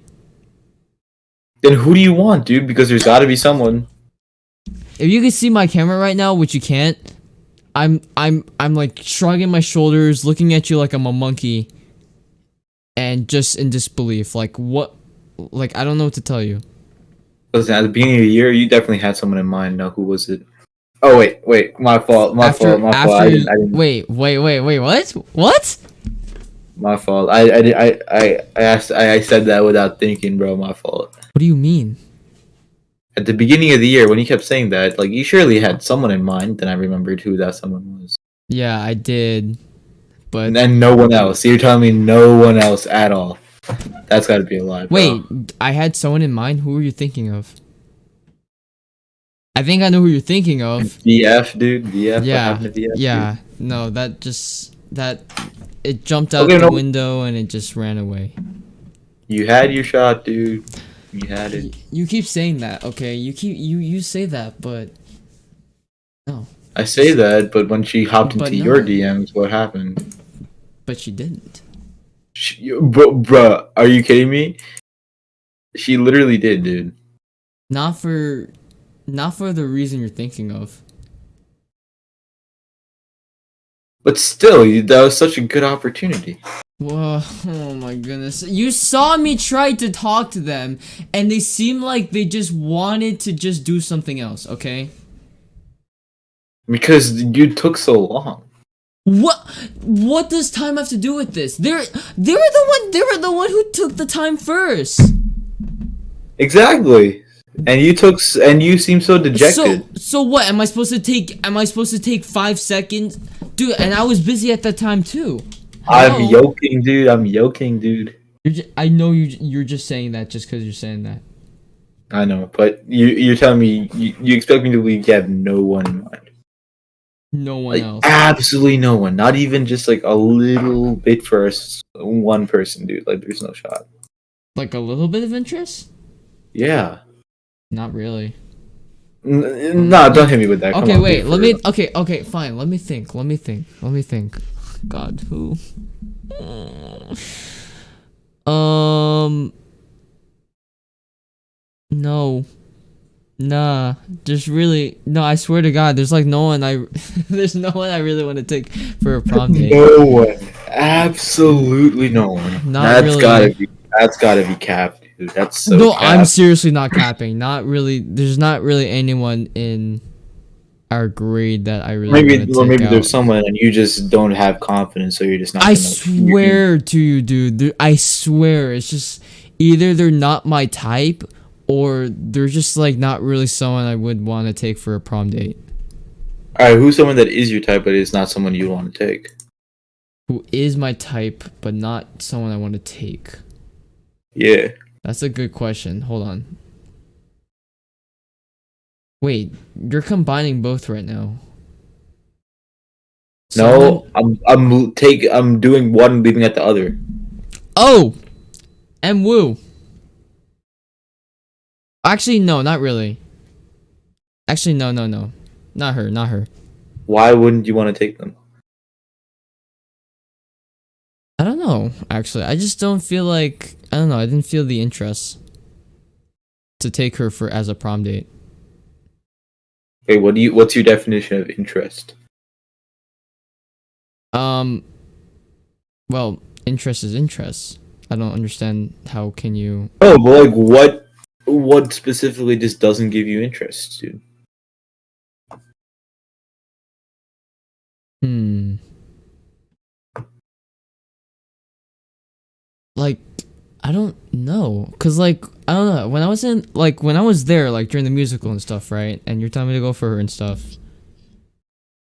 Then who do you want, dude? Because there's got to be someone. If you can see my camera right now, which you can't, I'm like shrugging my shoulders, looking at you like I'm a monkey, and just in disbelief. Like what? Like I don't know what to tell you. Listen, at the beginning of the year, you definitely had someone in mind. Now, who was it? Oh wait, my fault. My fault. I didn't. Wait. What? My fault. I said that without thinking, bro. My fault. What do you mean? At the beginning of the year, when you kept saying that, like you surely had someone in mind. Then I remembered who that someone was. Yeah, I did, but and no one else. You're telling me no one else at all? That's got to be a lie. Bro. Wait, I had someone in mind. Who were you thinking of? I think I know who you're thinking of. VF, dude. VF. Yeah. VF, yeah. Dude? No, it jumped out the window and it just ran away. You had your shot, dude. You had it. You keep saying that, okay? You say that, but no. I say that, but when she hopped But into your no. DMs, what happened? But she didn't. Bruh, are you kidding me? She literally did, dude. Not for the reason you're thinking of. But still, that was such a good opportunity. Whoa, oh my goodness. You saw me try to talk to them, and they seemed like they just wanted to just do something else, okay? Because you took so long. What does time have to do with this? They were the one who took the time first. Exactly. And you seem so dejected. So what? Am I supposed to take 5 seconds? Dude, and I was busy at that time too. I'm Hello? yoking, dude. I know you're just saying that just because you're saying that. I know, but you're telling me you expect me to believe you have no one in mind. No one Like else. absolutely no one. Not even just like a little bit for one person, dude. Like there's no shot. Like a little bit of interest? Yeah. Not really. No, don't hit me with that. Come Okay, on, wait. dude, Let for me. real. Okay, fine. Let me think. God, who? No. Nah. Just really. No, I swear to God, there's like no one I. There's no one I really want to take for a prom date. No one. Absolutely no one. Not really. That's gotta be capped, dude. That's so No, I'm capped. seriously not capping. Not really. There's not really anyone in our grade that I really want to Or take maybe there's out. someone and you just don't have confidence, so you're just not I gonna. swear to you, dude. I swear. It's just either they're not my type or they're just like not really someone I would want to take for a prom date. All right, who's someone that is your type, but is not someone you want to take? Who is my type but not someone I want to take? Yeah. That's a good question. Hold on. Wait, you're combining both right now. No, Someone. I'm doing one, leaving at the other. Oh, and Woo. Actually, no, not really. Actually, no. Not her, not her. Why wouldn't you want to take them? I don't know, actually. I just don't feel like I don't know, I didn't feel the interest to take her for as a prom date. Wait, what's your definition of interest? Um well, interest is interest. I don't understand how can you Oh, but like what specifically just doesn't give you interest, dude? hmm like I don't know, cause like I don't know. When I was there, like during the musical and stuff, right? And you're telling me to go for her and stuff.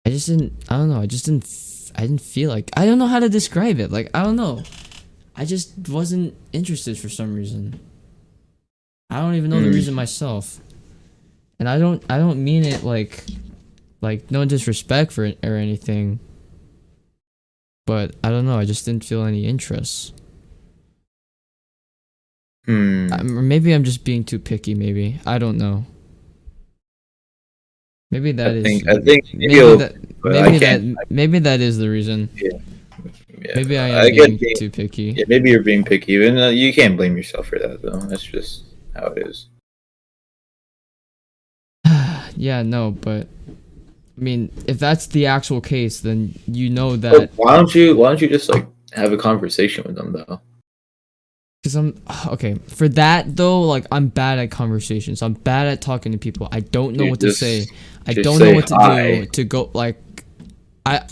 I just didn't. I don't know. I didn't feel like. I don't know how to describe it. Like I don't know. I just wasn't interested for some reason. I don't even know the Hmm. reason myself. And I don't mean it like no disrespect for it or anything. But I don't know. I just didn't feel any interest. Hmm. Or maybe I'm just being too picky. Maybe I don't know. Maybe that is I think maybe you'll. that But I can't. maybe that is the reason. Yeah. Yeah. Maybe I am I get being being. too picky. Yeah, maybe you're being picky, and you can't blame yourself for that though. That's just how it is. Yeah, no, but I mean, if that's the actual case, then you know But that why don't you just like have a conversation with them though? because I'm okay for that though. Like I'm bad at conversations. I'm bad at talking to people. I don't know You what to say. I just don't know say what to hi. do to go like I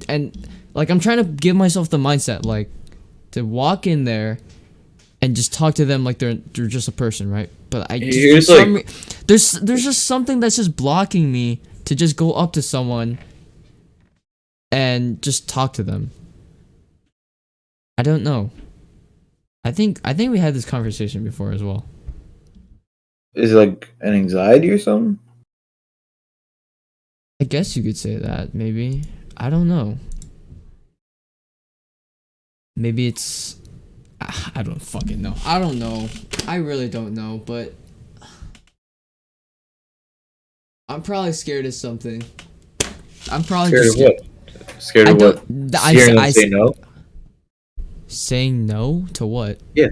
and like I'm trying to give myself the mindset like to walk in there and just talk to them like they're just a person, right? But I just for Here's like some there's just something that's just blocking me to just go up to someone and just talk to them. I don't know. I think we had this conversation before as well. is it like an anxiety or something? I guess you could say that, maybe. I don't know. Maybe it's I don't fucking know. I don't know. I really don't know, but I'm probably scared of something. I'm probably Scared just of what? Scared I of what? don't. Hearing them say no? Saying no to what? Yeah.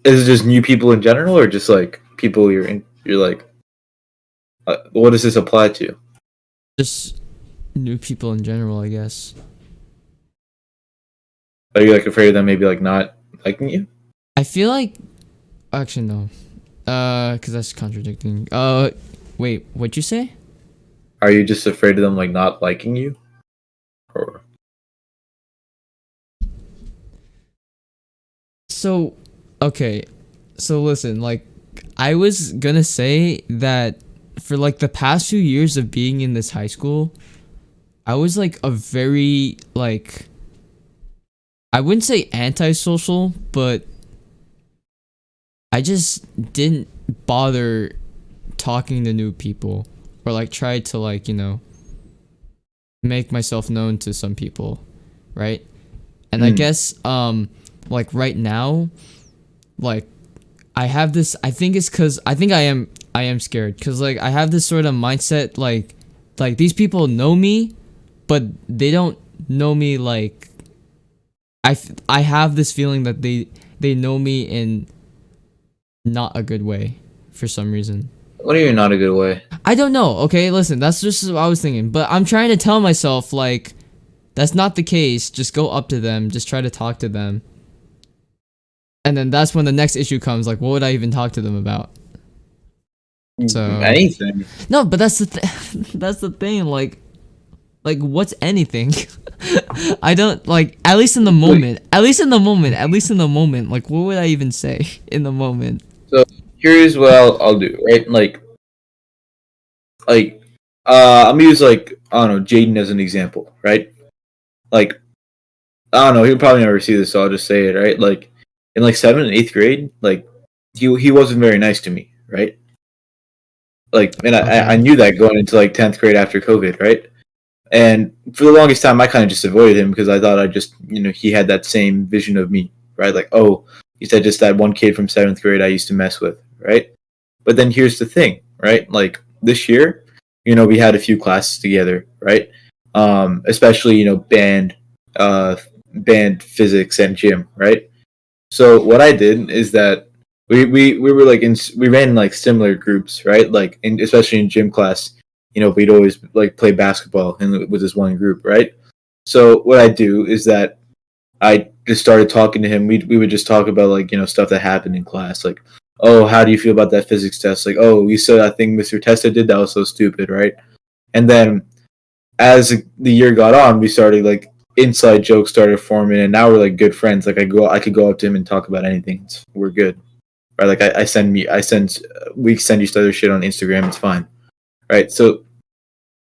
Is it just new people in general, or just like people you're like, what does this apply to? Just new people in general, I guess. Are you like afraid of them maybe like not liking you? I feel like actually no. Cuz that's contradicting. Wait, what'd you say? Are you just afraid of them like not liking you? Or So, okay. So listen, like I was going to say that for like the past few years of being in this high school, I was like a very like I wouldn't say antisocial, but I just didn't bother talking to new people or like try to like, make myself known to some people, right? And I guess like right now, like I have this I think it's cuz I am scared cuz like I have this sort of mindset like these people know me, but they don't know me like I have this feeling that they know me in not a good way for some reason. what do you mean not a good way? I don't know. Okay, listen, that's just what I was thinking. But I'm trying to tell myself like that's not the case. Just go up to them, just try to talk to them. And then that's when the next issue comes like what would I even talk to them about? So Anything. no, but that's the that's the thing like what's anything? I don't like at least in the moment. At least in the moment. At least in the moment. Like what would I even say in the moment? So here's what I'll do, right? Like I'm gonna use like I don't know Jaden as an example, right? Like I don't know, he'll probably never see this, so I'll just say it, right? Like in like 7th and 8th grade, like he wasn't very nice to me, right? Like, and I Okay. knew that going into like 10th grade after COVID, right? And for the longest time, I kind of just avoided him because I thought I just, he had that same vision of me, right? Like, oh, he said just that one kid from 7th grade I used to mess with, right? But then here's the thing, right? Like this year, we had a few classes together, right? Especially, uh, band, physics, and gym, right? So what I did is that we were like we ran like similar groups, right? Like especially in gym class, we'd always like play basketball and with this one group, right? So what I do is that I just started talking to him. We would just talk about like stuff that happened in class, like, oh, how do you feel about that physics test? Like, oh, you said I think Mr. Testa did that was so stupid, right? And then as the year got on, we started like inside jokes started forming, and now we're like good friends. Like I could go up to him and talk about anything. We're good, right? Like we send each other shit on Instagram. It's fine, right? So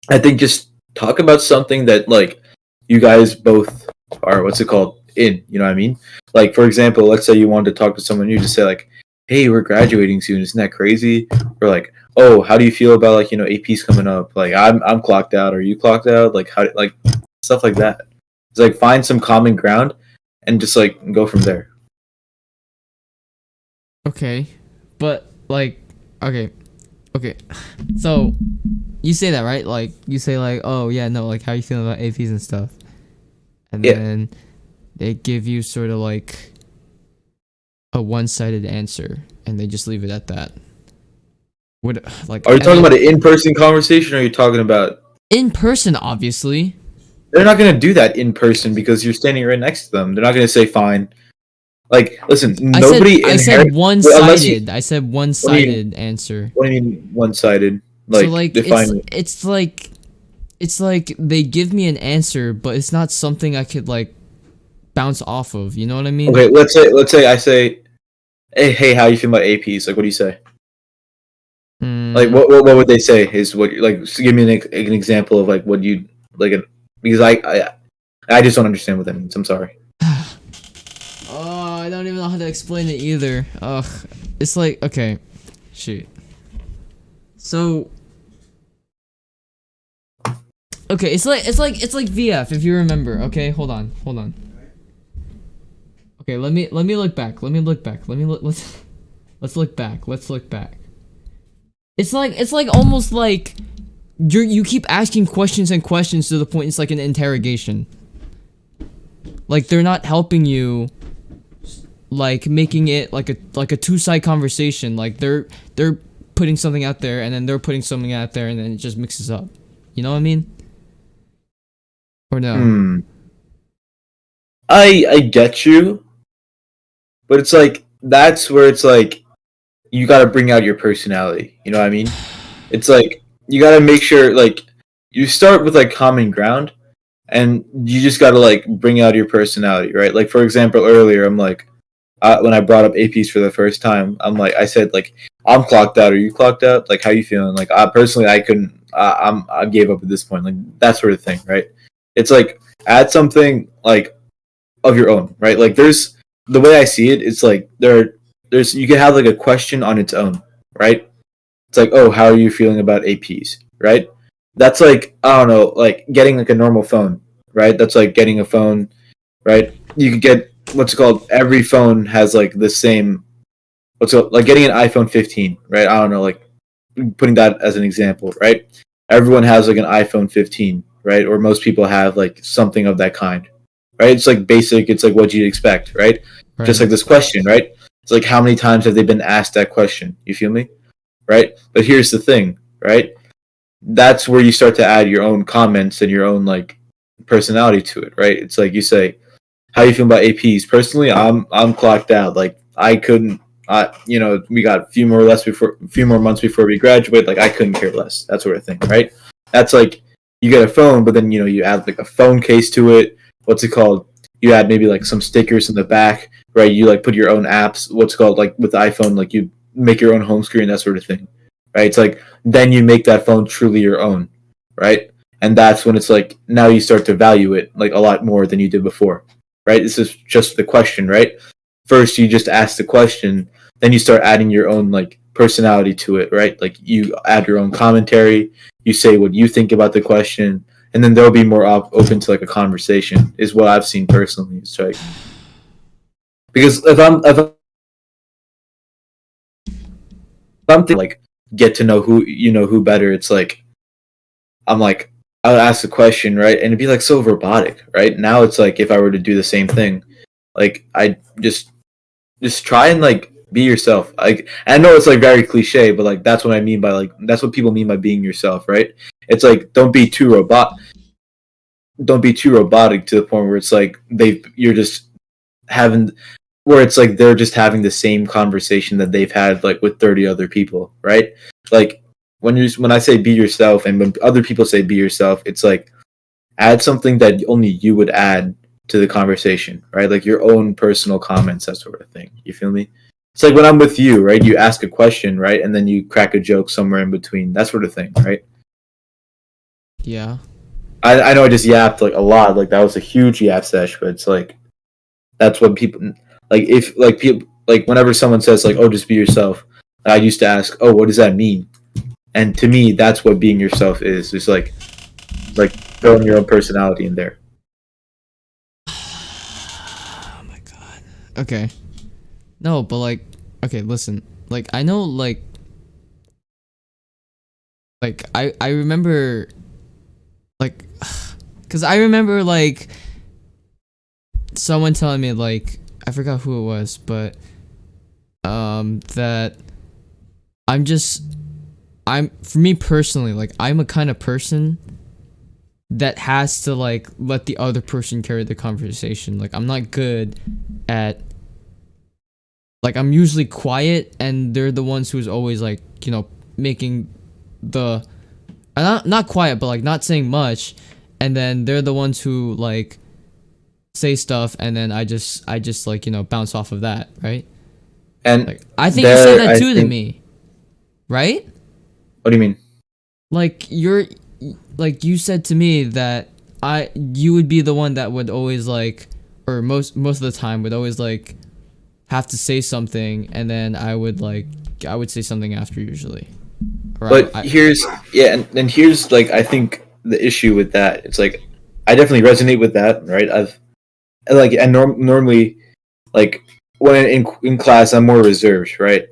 I think just talk about something that like you guys both are what's it called in. You know what I mean? Like for example, let's say you wanted to talk to someone, you just say like, "Hey, we're graduating soon. Isn't that crazy?" Or like, "Oh, how do you feel about like APs coming up? Like I'm clocked out. Are you clocked out? Like how like stuff like that." It's like find some common ground and just like go from there. Okay. But like okay. Okay. So you say that, right? Like you say like, "Oh, yeah, no, like how you feeling about APs and stuff?" And Yeah. then they give you sort of like a one-sided answer and they just leave it at that. Would like Are you and talking then about an in-person conversation, or are you talking about in person obviously. they're not going to do that in person because you're standing right next to them. They're not going to say fine. Like, listen, nobody I said inherits unless you. one-sided. I said What do you mean? one-sided answer. What do you mean one-sided? So Like, like define it. it's like they give me an answer, but it's not something I could like bounce off of. You know what I mean? Okay, let's say I say, hey, how you feel about APs? Like, what do you say? Like, Mm, what would they say? Is what like just give me an example of like what you like because I just don't understand what that means. I'm sorry. oh, I don't even know how to explain it either. Ugh, it's like okay, shoot. So okay, it's like VF if you remember. Okay, hold on. Okay, let me look back. Let me look back. Let's look back. Let's look back. It's like almost like you keep asking questions and questions to the point it's like an interrogation. Like they're not helping you, like making it like a two-side conversation. Like they're putting something out there and then they're putting something out there and then it just mixes up. You know what I mean? Or no? Hmm. I get you, but it's like that's where it's like you got to bring out your personality. You know what I mean? It's like you got to make sure like you start with like common ground, and you just got to like bring out your personality, right? Like for example, earlier I'm like when I brought up APs for the first time, I said like I'm clocked out. Are you clocked out? Like how you feeling? Like I personally I couldn't. I gave up at this point. Like that sort of thing, right? It's like add something like of your own, right? Like there's the way I see it, it's like there's you can have like a question on its own, right? It's like, oh, how are you feeling about APs, right? That's like I don't know, like getting like a normal phone, right? That's like getting a phone, right? You could get what's it called. Every phone has like the same. What's it, like getting an iPhone 15, right? I don't know, like putting that as an example, right? Everyone has like an iPhone 15, right? Or most people have like something of that kind, right? It's like basic. It's like what you'd expect, right? Just Right. like this question, right? It's like how many times have they been asked that question? You feel me, right? But here's the thing, right? That's where you start to add your own comments and your own like personality to it, right? It's like you say, "How you feel about APs?" Personally, I'm clocked out. Like I couldn't. We got a few more months before we graduate. Like I couldn't care less. That sort of thing, right? That's like you get a phone, but then you add like a phone case to it. What's it called? You add maybe like some stickers in the back, right? You like put your own apps. What's it called, like with the iPhone, like you make your own home screen, that sort of thing, right? It's like then you make that phone truly your own, right? And that's when it's like now you start to value it like a lot more than you did before, right? This is just the question, right? First, you just ask the question, then you start adding your own like personality to it, right? Like you add your own commentary, you say what you think about the question, and then they'll be more open to like a conversation. Is what I've seen personally. It's like because if I'm thinking, like get to know who better, it's like I'm like I would ask the question, right, and it'd be like so robotic, right? Now it's like if I were to do the same thing, like I just try and like be yourself. Like I know it's like very cliche, but like that's what I mean by like that's what people mean by being yourself, right? It's like don't be too robotic to the point where it's like you're just having where it's like they're just having the same conversation that they've had like with 30 other people, right? Like when I say be yourself and when other people say be yourself, it's like add something that only you would add to the conversation, right? Like your own personal comments, that sort of thing. You feel me? It's like when I'm with you, right? You ask a question, right? And then you crack a joke somewhere in between, that sort of thing, right? Yeah. I know I just yapped like a lot, like that was a huge yap sesh, but it's like that's what people like. If like people like whenever someone says like, "Oh, just be yourself," I used to ask, "Oh, what does that mean?" And to me, that's what being yourself is. It's like throwing your own personality in there. Oh my god. Okay. No, but like, okay, listen. Like, I know, like I remember, like, cause I remember like someone telling me like I forgot who it was, but that I'm just I'm for me personally like I'm a kind of person that has to like let the other person carry the conversation. Like I'm not good at like I'm usually quiet and they're the ones who's always like, making the not quiet but like not saying much, and then they're the ones who like say stuff and then I just like, bounce off of that, right? And Like I think you said there, that I too to think. me, right? What do you mean? Like like you said to me that you would be the one that would always like, or most of the time would always like have to say something and then I would say something after usually. Or But I here's yeah, and here's like I think the issue with that. It's like I definitely resonate with that, right? I've like and normally like when in class I'm more reserved, right?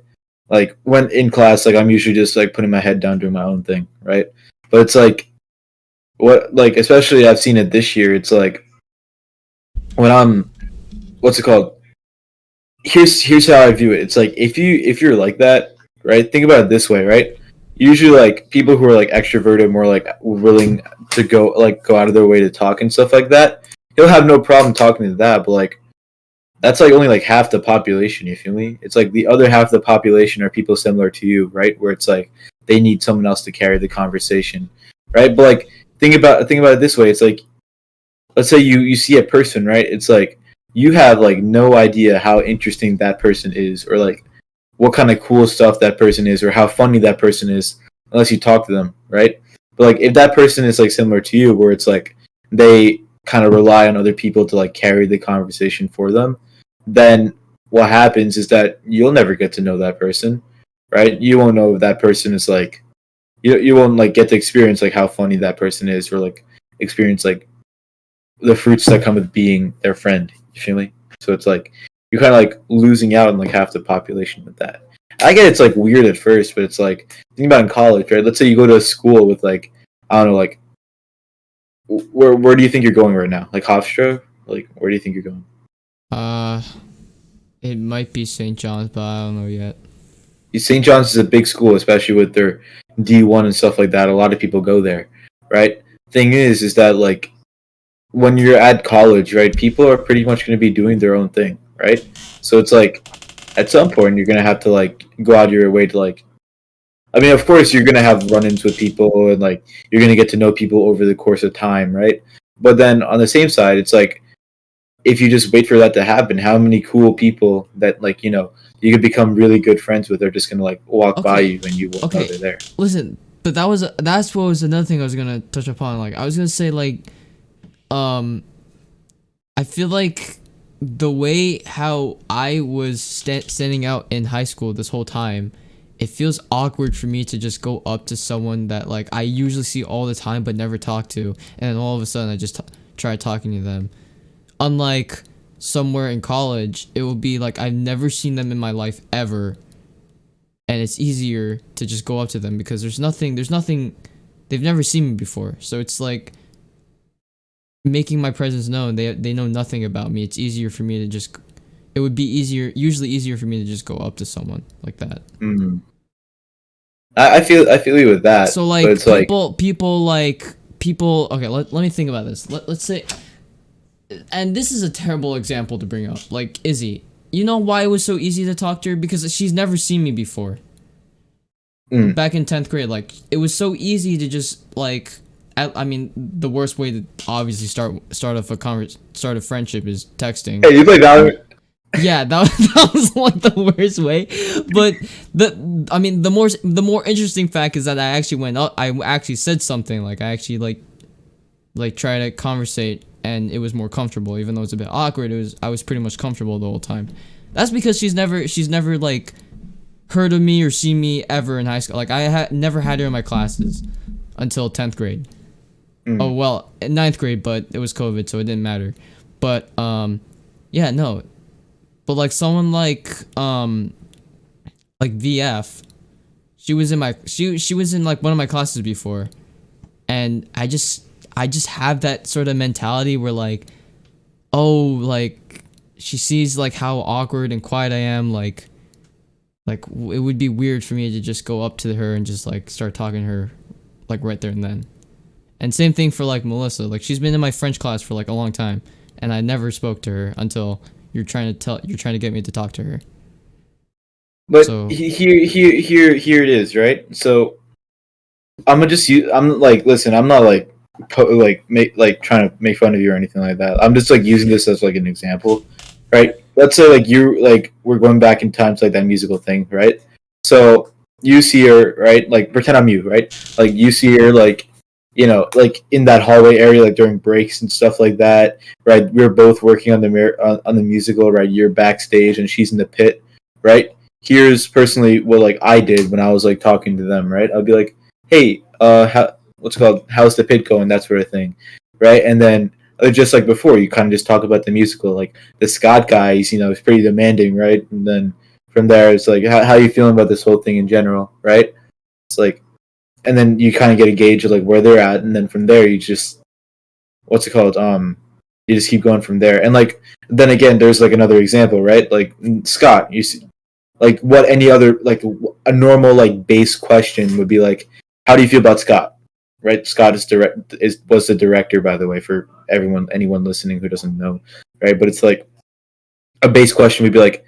Like when in class, like I'm usually just like putting my head down doing my own thing, right? But it's like what like especially I've seen it this year. It's like when I'm what's it called? Here's how I view it. It's like if you're like that, right? Think about it this way, right? Usually, like people who are like extroverted, more like willing to go out of their way to talk and stuff like that. He'll have no problem talking to that, but like that's like only like half the population. You feel me? It's like the other half of the population are people similar to you, right? Where it's like they need someone else to carry the conversation, right? But like think about it this way. It's like let's say you see a person, right? It's like you have like no idea how interesting that person is, or like what kind of cool stuff that person is, or how funny that person is, unless you talk to them, right? But like if that person is like similar to you, where it's like they kind of rely on other people to like carry the conversation for them, then what happens is that you'll never get to know that person, right? You won't know if that person is like you won't like get to experience like how funny that person is, or like experience like the fruits that come with being their friend. You feel me? So it's like you're kind of like losing out on like half the population with that. I get it's like weird at first, but it's like think about in college, right? Let's say you go to a school with like I don't know, like where do you think you're going right now? Like Hofstra? Like where do you think you're going? Uh, it might be St. John's, but I don't know yet. St. John's is a big school, especially with their D1 and stuff like that. A lot of people go there, right? Thing is that like when you're at college, right, people are pretty much going to be doing their own thing, right? So it's like at some point you're going to have to like go out of your way to like. I mean, of course, you're going to have run-ins with people, and like you're going to get to know people over the course of time, right? But then on the same side, it's like if you just wait for that to happen, how many cool people that like you could become really good friends with are just going to like walk by Okay, you and you won't know okay. they're there. Listen, but that's what was another thing I was gonna touch upon. Like I was gonna say like, um, I feel like the way how I was standing out in high school this whole time, it feels awkward for me to just go up to someone that like I usually see all the time but never talk to, and then all of a sudden I just try talking to them. Unlike somewhere in college, it will be like I've never seen them in my life ever, and it's easier to just go up to them because there's nothing they've never seen me before. So it's like making my presence known. They know nothing about me. It's easier for me to just it would be usually easier for me to just go up to someone like that. Mm. I feel you with that, So but like it's like people okay, let me think about this. Let's say, and this is a terrible example to bring up. Like Izzy, you know why it was so easy to talk to her? Because she's never seen me before. Back in 10th grade, like it was so easy to just like I mean, the worst way to obviously start a friendship is texting. hey, you play Valorant. Yeah, that was like the worst way. But the more interesting fact is that I actually went up. I actually said something like I actually like try to conversate, and it was more comfortable, even though it's a bit awkward. I was pretty much comfortable the whole time. That's because she's never like heard of me or seen me ever in high school. Like I never had her in my classes until 10th grade. Oh well, in 9th grade, but it was COVID, so it didn't matter. But yeah, no. But like someone like VF, she was in like one of my classes before, and I just have that sort of mentality where like, oh, like she sees like how awkward and quiet I am, like it would be weird for me to just go up to her and just like start talking to her like right there and then. And same thing for like Melissa, like she's been in my French class for like a long time, and I never spoke to her until you're trying to get me to talk to her. But So here it is, right? So I'm gonna just use. I'm like, listen, I'm not like trying to make fun of you or anything like that. I'm just like using this as like an example, right? Let's say like you like we're going back in time to like that musical thing, right? So you see her, right? Like pretend I'm you, right? Like you see her like like in that hallway area, like during breaks and stuff like that, right? We're both working on the musical, right? You're backstage and she's in the pit, right? Here's personally what like I did when I was like talking to them, right? I'd be like, hey, what's it called? How's the pit going? That sort of thing, right? And then just like before, you kind of just talk about the musical. Like the Scott guy, he's pretty demanding, right? And then from there, it's like, how are you feeling about this whole thing in general, right? It's like, and then you kind of get a gauge of like where they're at, and then from there, you just what's it called? You just keep going from there. And like then again, there's like another example, right? Like Scott, you see, like what any other like a normal like base question would be like, how do you feel about Scott? Right? Scott was the director, by the way, for anyone listening who doesn't know, right? But it's like a base question would be like,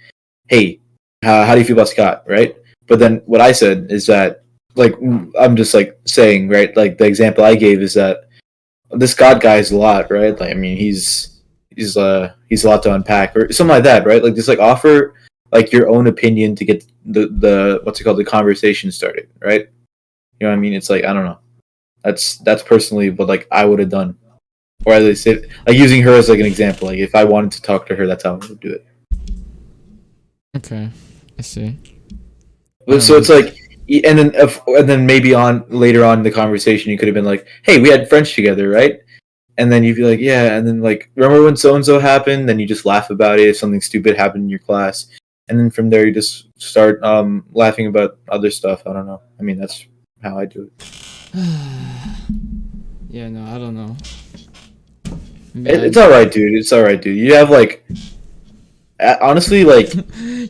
hey, how do you feel about Scott? Right? But then what I said is that like I'm just like saying, right? Like the example I gave is that this Scott guy is a lot, right? Like I mean, he's a lot to unpack or something like that, right? Like just like offer like your own opinion to get the what's it called, the conversation started, right? You know what I mean? It's like I don't know. That's personally what like I would have done, or at least like using her as like an example. Like if I wanted to talk to her, that's how I would do it. Okay, I see. So it's like, and then maybe on later on in the conversation, you could have been like, "Hey, we had French together, right?" And then you'd be like, "Yeah," and then like, "Remember when so and so happened?" Then you just laugh about it if something stupid happened in your class, and then from there you just start laughing about other stuff. I don't know. I mean, that's how I do it. Yeah, no, I don't know. It's all right, dude. It's all right, dude. You have like, honestly, like,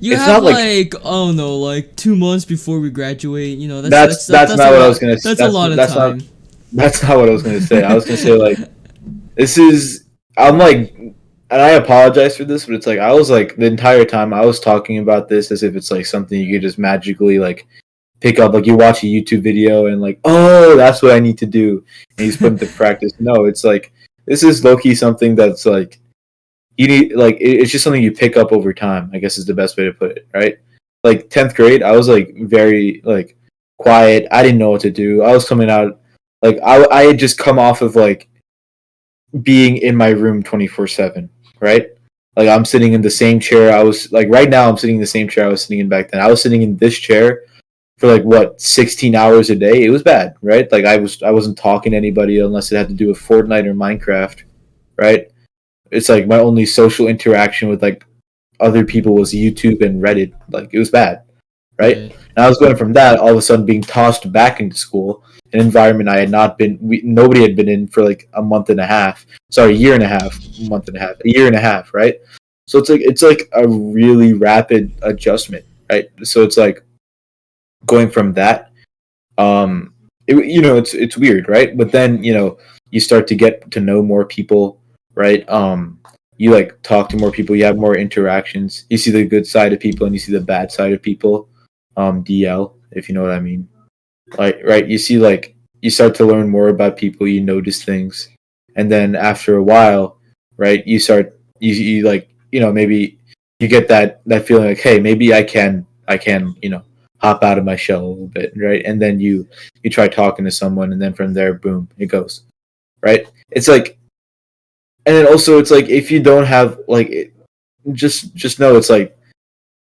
You it's have not like like, oh no, like 2 months before we graduate. You know, that's that's not a what I lot. was gonna. That's a lot of That's time. not that's not what I was gonna say. I was gonna say like, this is. I'm like, and I apologize for this, but it's like I was like the entire time I was talking about this as if it's like something you could just magically like pick up. Like you watch a YouTube video and like, oh, that's what I need to do, and he's put into practice. No, it's like this is low key something that's like you need like it's just something you pick up over time, I guess is the best way to put it, right? Like 10th grade I was like very like quiet. I didn't know what to do. I was coming out like I had just come off of like being in my room 24/7, right? Like I'm sitting in the same chair I was like right now I'm sitting in the same chair I was sitting in back then. I was sitting in this chair for like what 16 hours a day. It was bad, right? Like I wasn't talking to anybody unless it had to do with Fortnite or Minecraft, right? It's like my only social interaction with like other people was YouTube and Reddit. Like it was bad, right? Right. And I was going from that all of a sudden being tossed back into school, an environment I had not been, nobody had been in for like a month and a half. Sorry, a year and a half, month and a half, a year and a half, right? So it's like a really rapid adjustment, right? So it's like going from that, it's weird, right? But then you start to get to know more people, right? You like talk to more people, you have more interactions, you see the good side of people and you see the bad side of people. DL, if you know what I mean. Like, right, you see like you start to learn more about people, you notice things, and then after a while, right, you like maybe you get that feeling like, hey, maybe I can hop out of my shell a little bit, right? And then you try talking to someone, and then from there, boom, it goes, right? It's like, and then also it's like if you don't have like just know it's like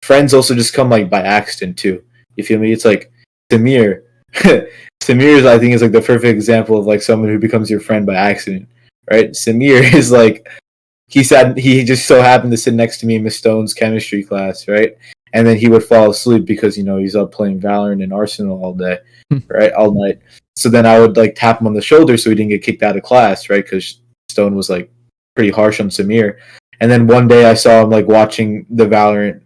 friends also just come like by accident too. You feel me? It's like Samir. Samir I think is like the perfect example of like someone who becomes your friend by accident, right? Samir is like he just so happened to sit next to me in Miss Stone's chemistry class, right? And then he would fall asleep because he's up playing Valorant and Arsenal all day, right, all night. So then I would like tap him on the shoulder so he didn't get kicked out of class, right? Because Stone was like pretty harsh on Samir. And then one day I saw him like watching the Valorant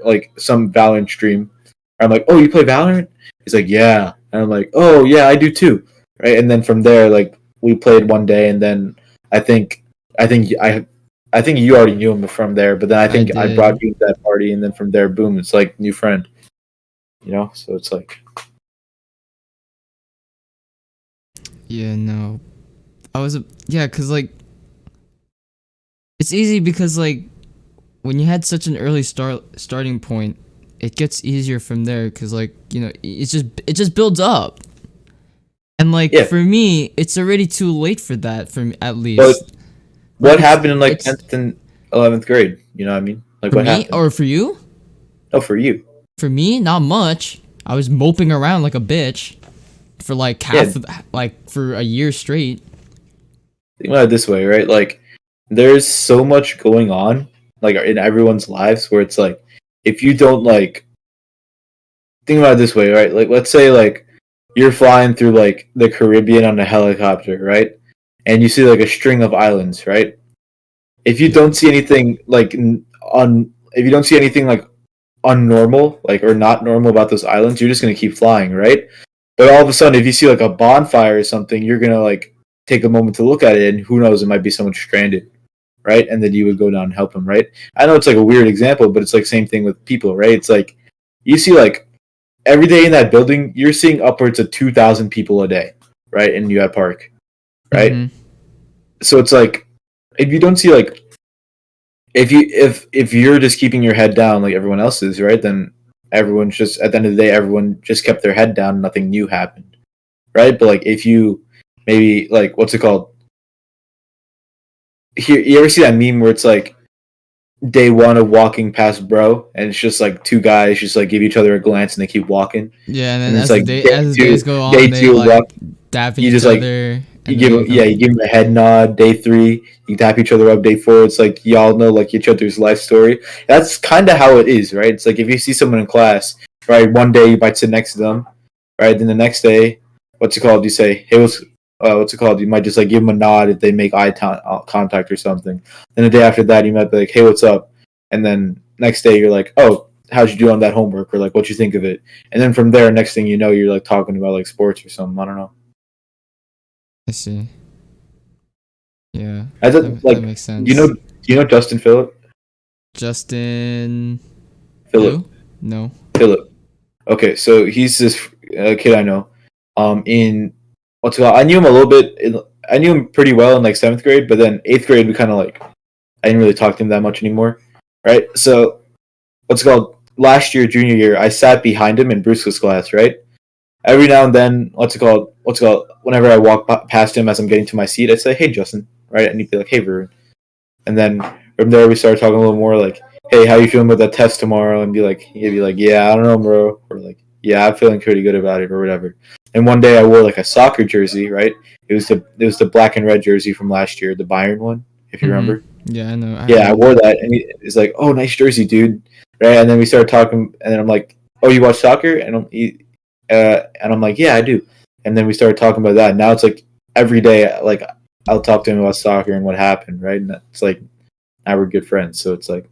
like some Valorant stream. I'm like, oh, you play Valorant? He's like, yeah. And I'm like, oh yeah, I do too, right? And then from there, like we played one day, and then I think I think I I think you already knew him from there, but then I I think I brought did. you to that party, and then from there, boom, it's like new friend, So it's like, Yeah, no. Yeah, cuz like it's easy because like when you had such an early starting point, it gets easier from there cuz like, it just builds up. And like yeah. for me, it's already too late for that for me at But least. Like what happened in like it's 10th and 11th grade? You know what I mean? Like for what me happened? or for you? Oh, for you. For me, not much. I was moping around like a bitch for like Yeah, for a year straight. think about it this way, right? Like, there's so much going on, like in everyone's lives, where it's like, if you don't like, think about it this way, right? Like, let's say like you're flying through like the Caribbean on a helicopter, right? And you see like a string of islands, right? If you Yeah. don't see anything like if you don't see anything like unnormal, like or not normal about those islands, you're just gonna keep flying, right? But all of a sudden, if you see like a bonfire or something, you're gonna like take a moment to look at it, and who knows, it might be someone stranded, right? And then you would go down and help them, right? I know it's like a weird example, but it's like same thing with people, right? It's like you see like every day in that building, you're seeing upwards of 2,000 people a day, right? In UF Park, right? Mm-hmm. So it's like if you don't see like if you're just keeping your head down like everyone else is, right? Then everyone's just at the end of the day, everyone just kept their head down, nothing new happened, right? But like if you maybe like what's it called? Here, you ever see that meme where it's like day one of walking past bro, and it's just like two guys just like give each other a glance and they keep walking, Yeah, and then and it's like as the days go day on, they two like walk. dapping You each just like other, you and then give they him, yeah, become you give him a head nod. Day three, you tap each other up. Day four, it's like y'all know like each other's life story. That's kind of how it is, right? It's like if you see someone in class, right? One day you might sit next to them, right? Then the next day, what's it called? You say, hey, what's it called? You might just like give them a nod if they make contact or something. Then the day after that, you might be like, hey, what's up? And then next day you're like, oh, how'd you do on that homework? Or like, what you think of it? And then from there, next thing you know, you're like talking about like sports or something. I don't know. I see. Yeah, I thought that like makes do sense. you know Justin Phillip? Justin, Phillip who? No. Phillip. Okay, so he's this kid I know. In what's it called? I knew him a little bit. I knew him pretty well in like seventh grade, but then eighth grade we kind of like I didn't really talk to him that much anymore, right? So what's it called? Last year, junior year, I sat behind him in Bruce's class, right? Every now and then, what's it called? What's it called? Whenever I walk past him as I'm getting to my seat, I'd say, "Hey, Justin," right? And he'd be like, "Hey, Varun." And then from there, we started talking a little more, like, "Hey, how you feeling about that test tomorrow?" And he'd be like, "Yeah, I don't know, bro," or like, "Yeah, I'm feeling pretty good about it," or whatever. And one day, I wore like a soccer jersey, right? It was the black and red jersey from last year, the Bayern one, if you Mm-hmm. remember. Yeah, I know. I Yeah, I remember. wore that, and he's like, "Oh, nice jersey, dude." Right? And then we started talking, and then I'm like, "Oh, you watch soccer?" And I'm like, "Yeah, I do." And then we started talking about that. Now it's like every day, like I'll talk to him about soccer and what happened, right? And it's like now we're good friends. So it's like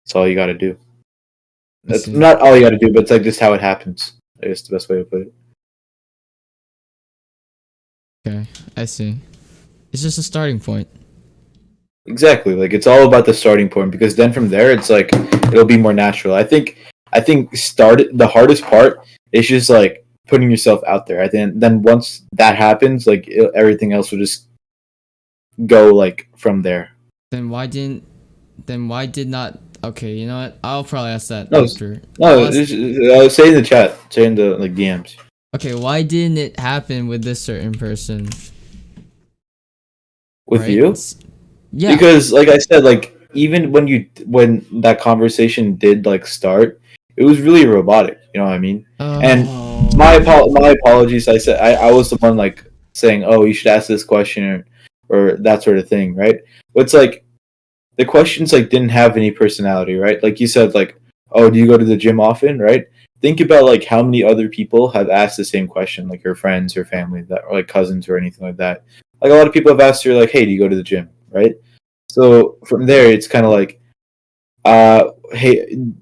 that's all you got to do. I That's see. not all you got to do, but it's like just how it happens. I guess the best way to put it. Okay, I see. It's just a starting point. Exactly. Like it's all about the starting point because then from there it's like it'll be more natural. I think start the hardest part is just like putting yourself out there. I think then once that happens, like everything else will just go like from there. Then why didn't? Then why did not? Okay, you know what? I'll probably ask that No, after. no. I'll ask. Say in the chat, say in the like DMs Okay, why didn't it happen with this certain person? with Right? you Yeah. because like I said, like even when that conversation did like start, it was really robotic. You know what I mean? And Oh. my apologies. I said I was the one like saying, oh, you should ask this question or that sort of thing, right? But it's like the questions like didn't have any personality, right? Like you said, like, oh, do you go to the gym often, right? Think about like how many other people have asked the same question, like your friends or family that or like cousins or anything like that. Like a lot of people have asked her, like, hey, do you go to the gym, right? So from there, it's kind of like, hey, do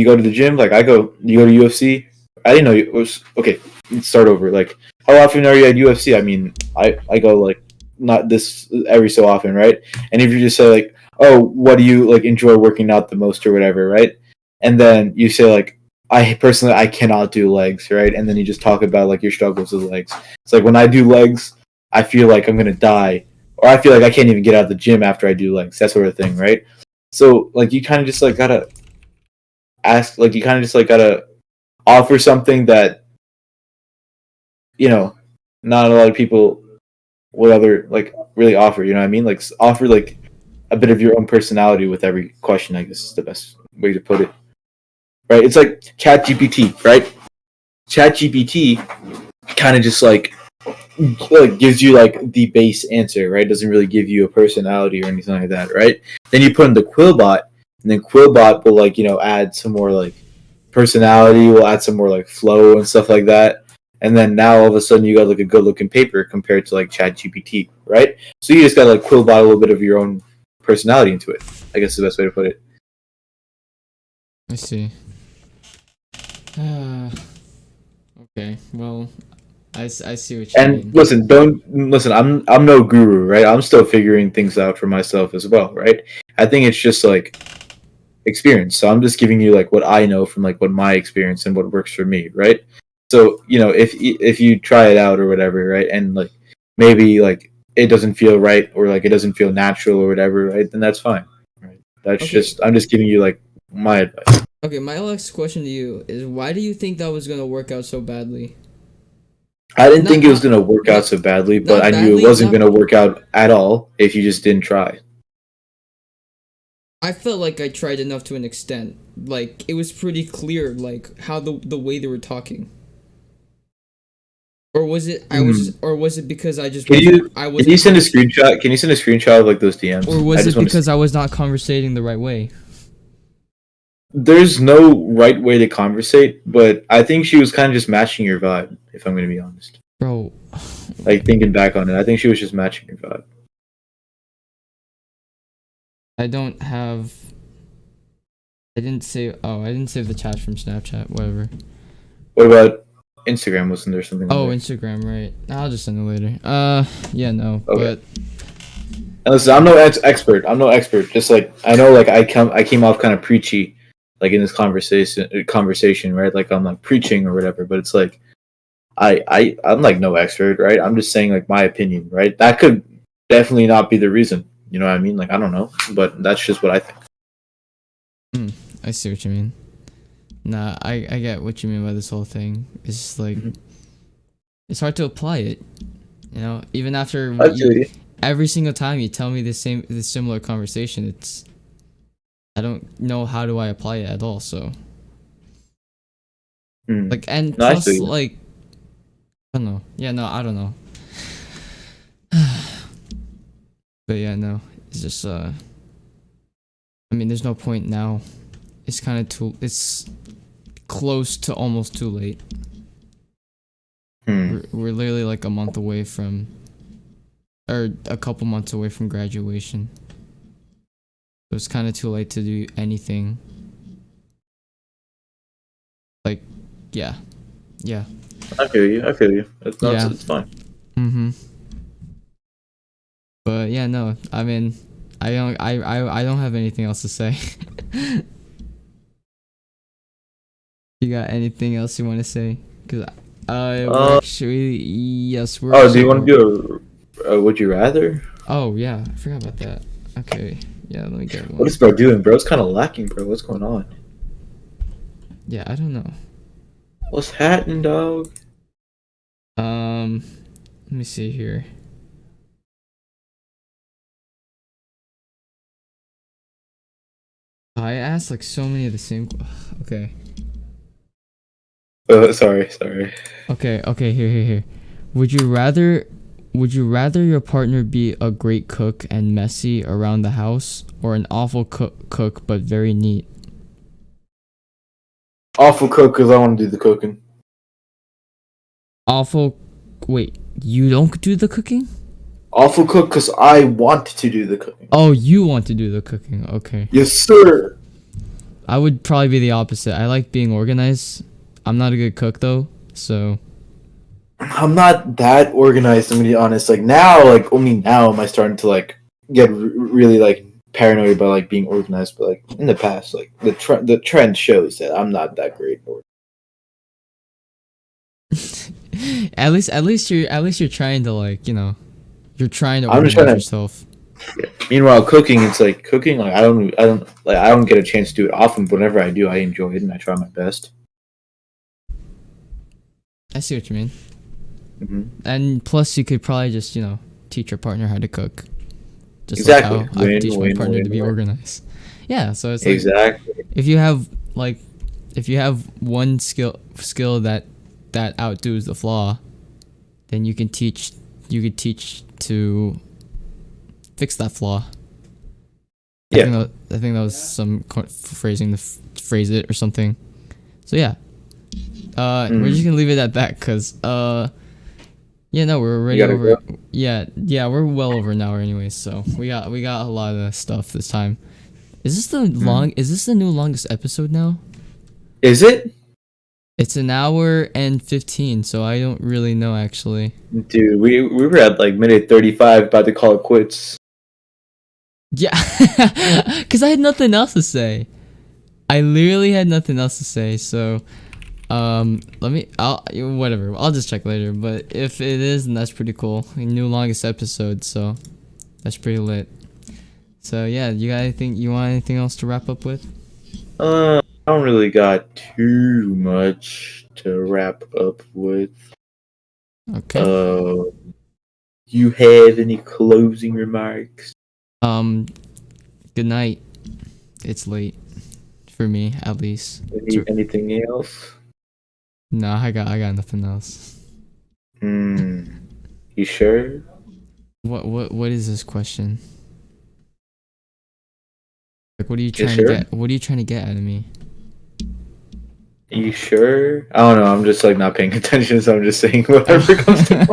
you go to the gym? Like I go. Do you go to UFC? I didn't know it was okay. Let's start over. Like, how often are you at UFC? I mean, I go like not this every so often, right? And if you just say like, oh, what do you like enjoy working out the most or whatever, right? And then you say like, I personally I cannot do legs, right? And then you just talk about like your struggles with legs. It's like when I do legs, I feel like I'm gonna die, or I feel like I can't even get out of the gym after I do legs. That sort of thing, right? So like you kind of just like gotta ask, like you kind of just like gotta offer something that you know not a lot of people would other like really offer. You know what I mean? Like offer like a bit of your own personality with every question. I guess is the best way to put it. Right? It's like Chat GPT, right? Chat GPT kind of just like like gives you like the base answer, right? Doesn't really give you a personality or anything like that, right? Then you put in the Quillbot, and then Quillbot will like add some more like personality, will add some more like flow and stuff like that. And then now all of a sudden you got like a good looking paper compared to like ChatGPT, right? So you just got to like Quillbot a little bit of your own personality into it. I guess is the best way to put it. I see. Okay, well, I see what you And mean. listen, don't listen. I'm no guru, right? I'm still figuring things out for myself as well, right? I think it's just like experience. So I'm just giving you like what I know from like what my experience and what works for me, right? So if you try it out or whatever, right, and like maybe like it doesn't feel right or like it doesn't feel natural or whatever, right, then that's fine. Right? That's Okay. just I'm just giving you like my advice. Okay, my next question to you is why do you think that was gonna work out so badly? I didn't Not think it was not gonna work out not so badly, but not I knew it badly, wasn't not gonna work out at all if you just didn't try. I felt like I tried enough to an extent. Like it was pretty clear like how the way they were talking. Or was it Hmm. or was it because I just Can wasn't you I can you wasn't send a screenshot? Can you send a screenshot of like those DMs? or I was just it want to see. because I was not conversating the right way? There's no right way to conversate, but I think she was kind of just matching your vibe. If I'm gonna be honest, Bro, like thinking back on it, I think she was just matching your vibe. I don't have I didn't save the chat from Snapchat, whatever. What about Instagram? Wasn't there something on Oh, there? Instagram, right. I'll just send it later. Yeah, no, Okay. but And listen, I'm no expert. I'm no expert. Just like I know, like I came off kind of preachy, like in this conversation, right? Like I'm like preaching or whatever. But it's like I'm like no expert, right? I'm just saying like my opinion, right? That could definitely not be the reason. You know what I mean? Like I don't know, but that's just what I think. I see what you mean. Nah, I get what you mean by this whole thing. It's just like Mhm. it's hard to apply it. You know, even after I feel you. every single time you tell me this similar conversation, it's I don't know how do I apply it at all. So Mm. like, and No, I feel plus you. like I don't know. Yeah, no, I don't know. But yeah, no, it's just I mean, there's no point now. It's kind of too. It's close to almost too late. Hmm. We're literally like a month away from, or a couple months away from graduation. So it's kind of too late to do anything. Like, yeah, yeah, I feel you. I feel you. yeah. It's fine. Mm-hmm. But yeah, no. I mean, I don't have anything else to say. You got anything else you want to say? Cause we're Uh actually yes, we're oh, do actually you want over. to do a would you rather? Oh yeah, I forgot about that. Okay, yeah, let me get What one. is bro doing, bro? It's kind of lacking, bro. What's going on? Yeah, I don't know. What's happening, dog? Let me see here. I asked like so many of the same. Okay, Sorry. okay. Here. Would you rather? Would you rather your partner be a great cook and messy around the house, or an awful cook but very neat? Awful cook because I want to do the cooking. Awful. Wait, you don't do the cooking? Awful cook because I want to do the cooking. Oh, you want to do the cooking. Okay. Yes, sir. I would probably be the opposite. I like being organized. I'm not a good cook though, so I'm not that organized. I'm gonna be honest. Like now, like only now am I starting to like get really like paranoid about like being organized. But like in the past, like the trend shows that I'm not that great. at least you're trying to like, you're trying to I'm just organize trying to. yourself. Meanwhile, cooking, it's like cooking. Like I don't get a chance to do it often. But whenever I do, I enjoy it and I try my best. I see what you mean. Hmm. And plus you could probably just, teach your partner how to cook. Just like Exactly. how I could teach my partner to be Win. organized. Yeah, so it's like Exactly. if you have like if you have one skill that outdoes the flaw, then you could teach to fix that flaw. Yeah. I think that was some phrasing to phrase it or something. So yeah, we're just gonna leave it at that, cause yeah, no, we're already gotta over. go? Yeah, we're well over an hour anyways. So we got a lot of stuff this time. Is this the Is this the new longest episode now? Is it? It's an hour and 15, so I don't really know actually. Dude, we were at like minute 35, about to call it quits. Yeah, cause I had nothing else to say. I literally had nothing else to say. So, whatever. I'll just check later. But if it is, then that's pretty cool. New longest episode, so that's pretty lit. So yeah, you got anything? You want anything else to wrap up with? I don't really got too much to wrap up with. Okay. You have any closing remarks? Good night. It's late for me, at least. Anything else? No, I got nothing else. You sure? What is this question? Like, what are you You trying sure? to get? What are you trying to get out of me? You sure? I don't know. I'm just like not paying attention, so I'm just saying whatever comes to mind.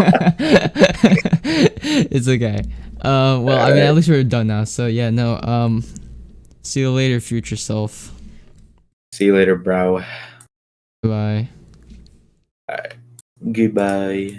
It's okay. Well, I mean, at least we're done now. So yeah, no. See you later, future self. See you later, bro. Bye. Goodbye.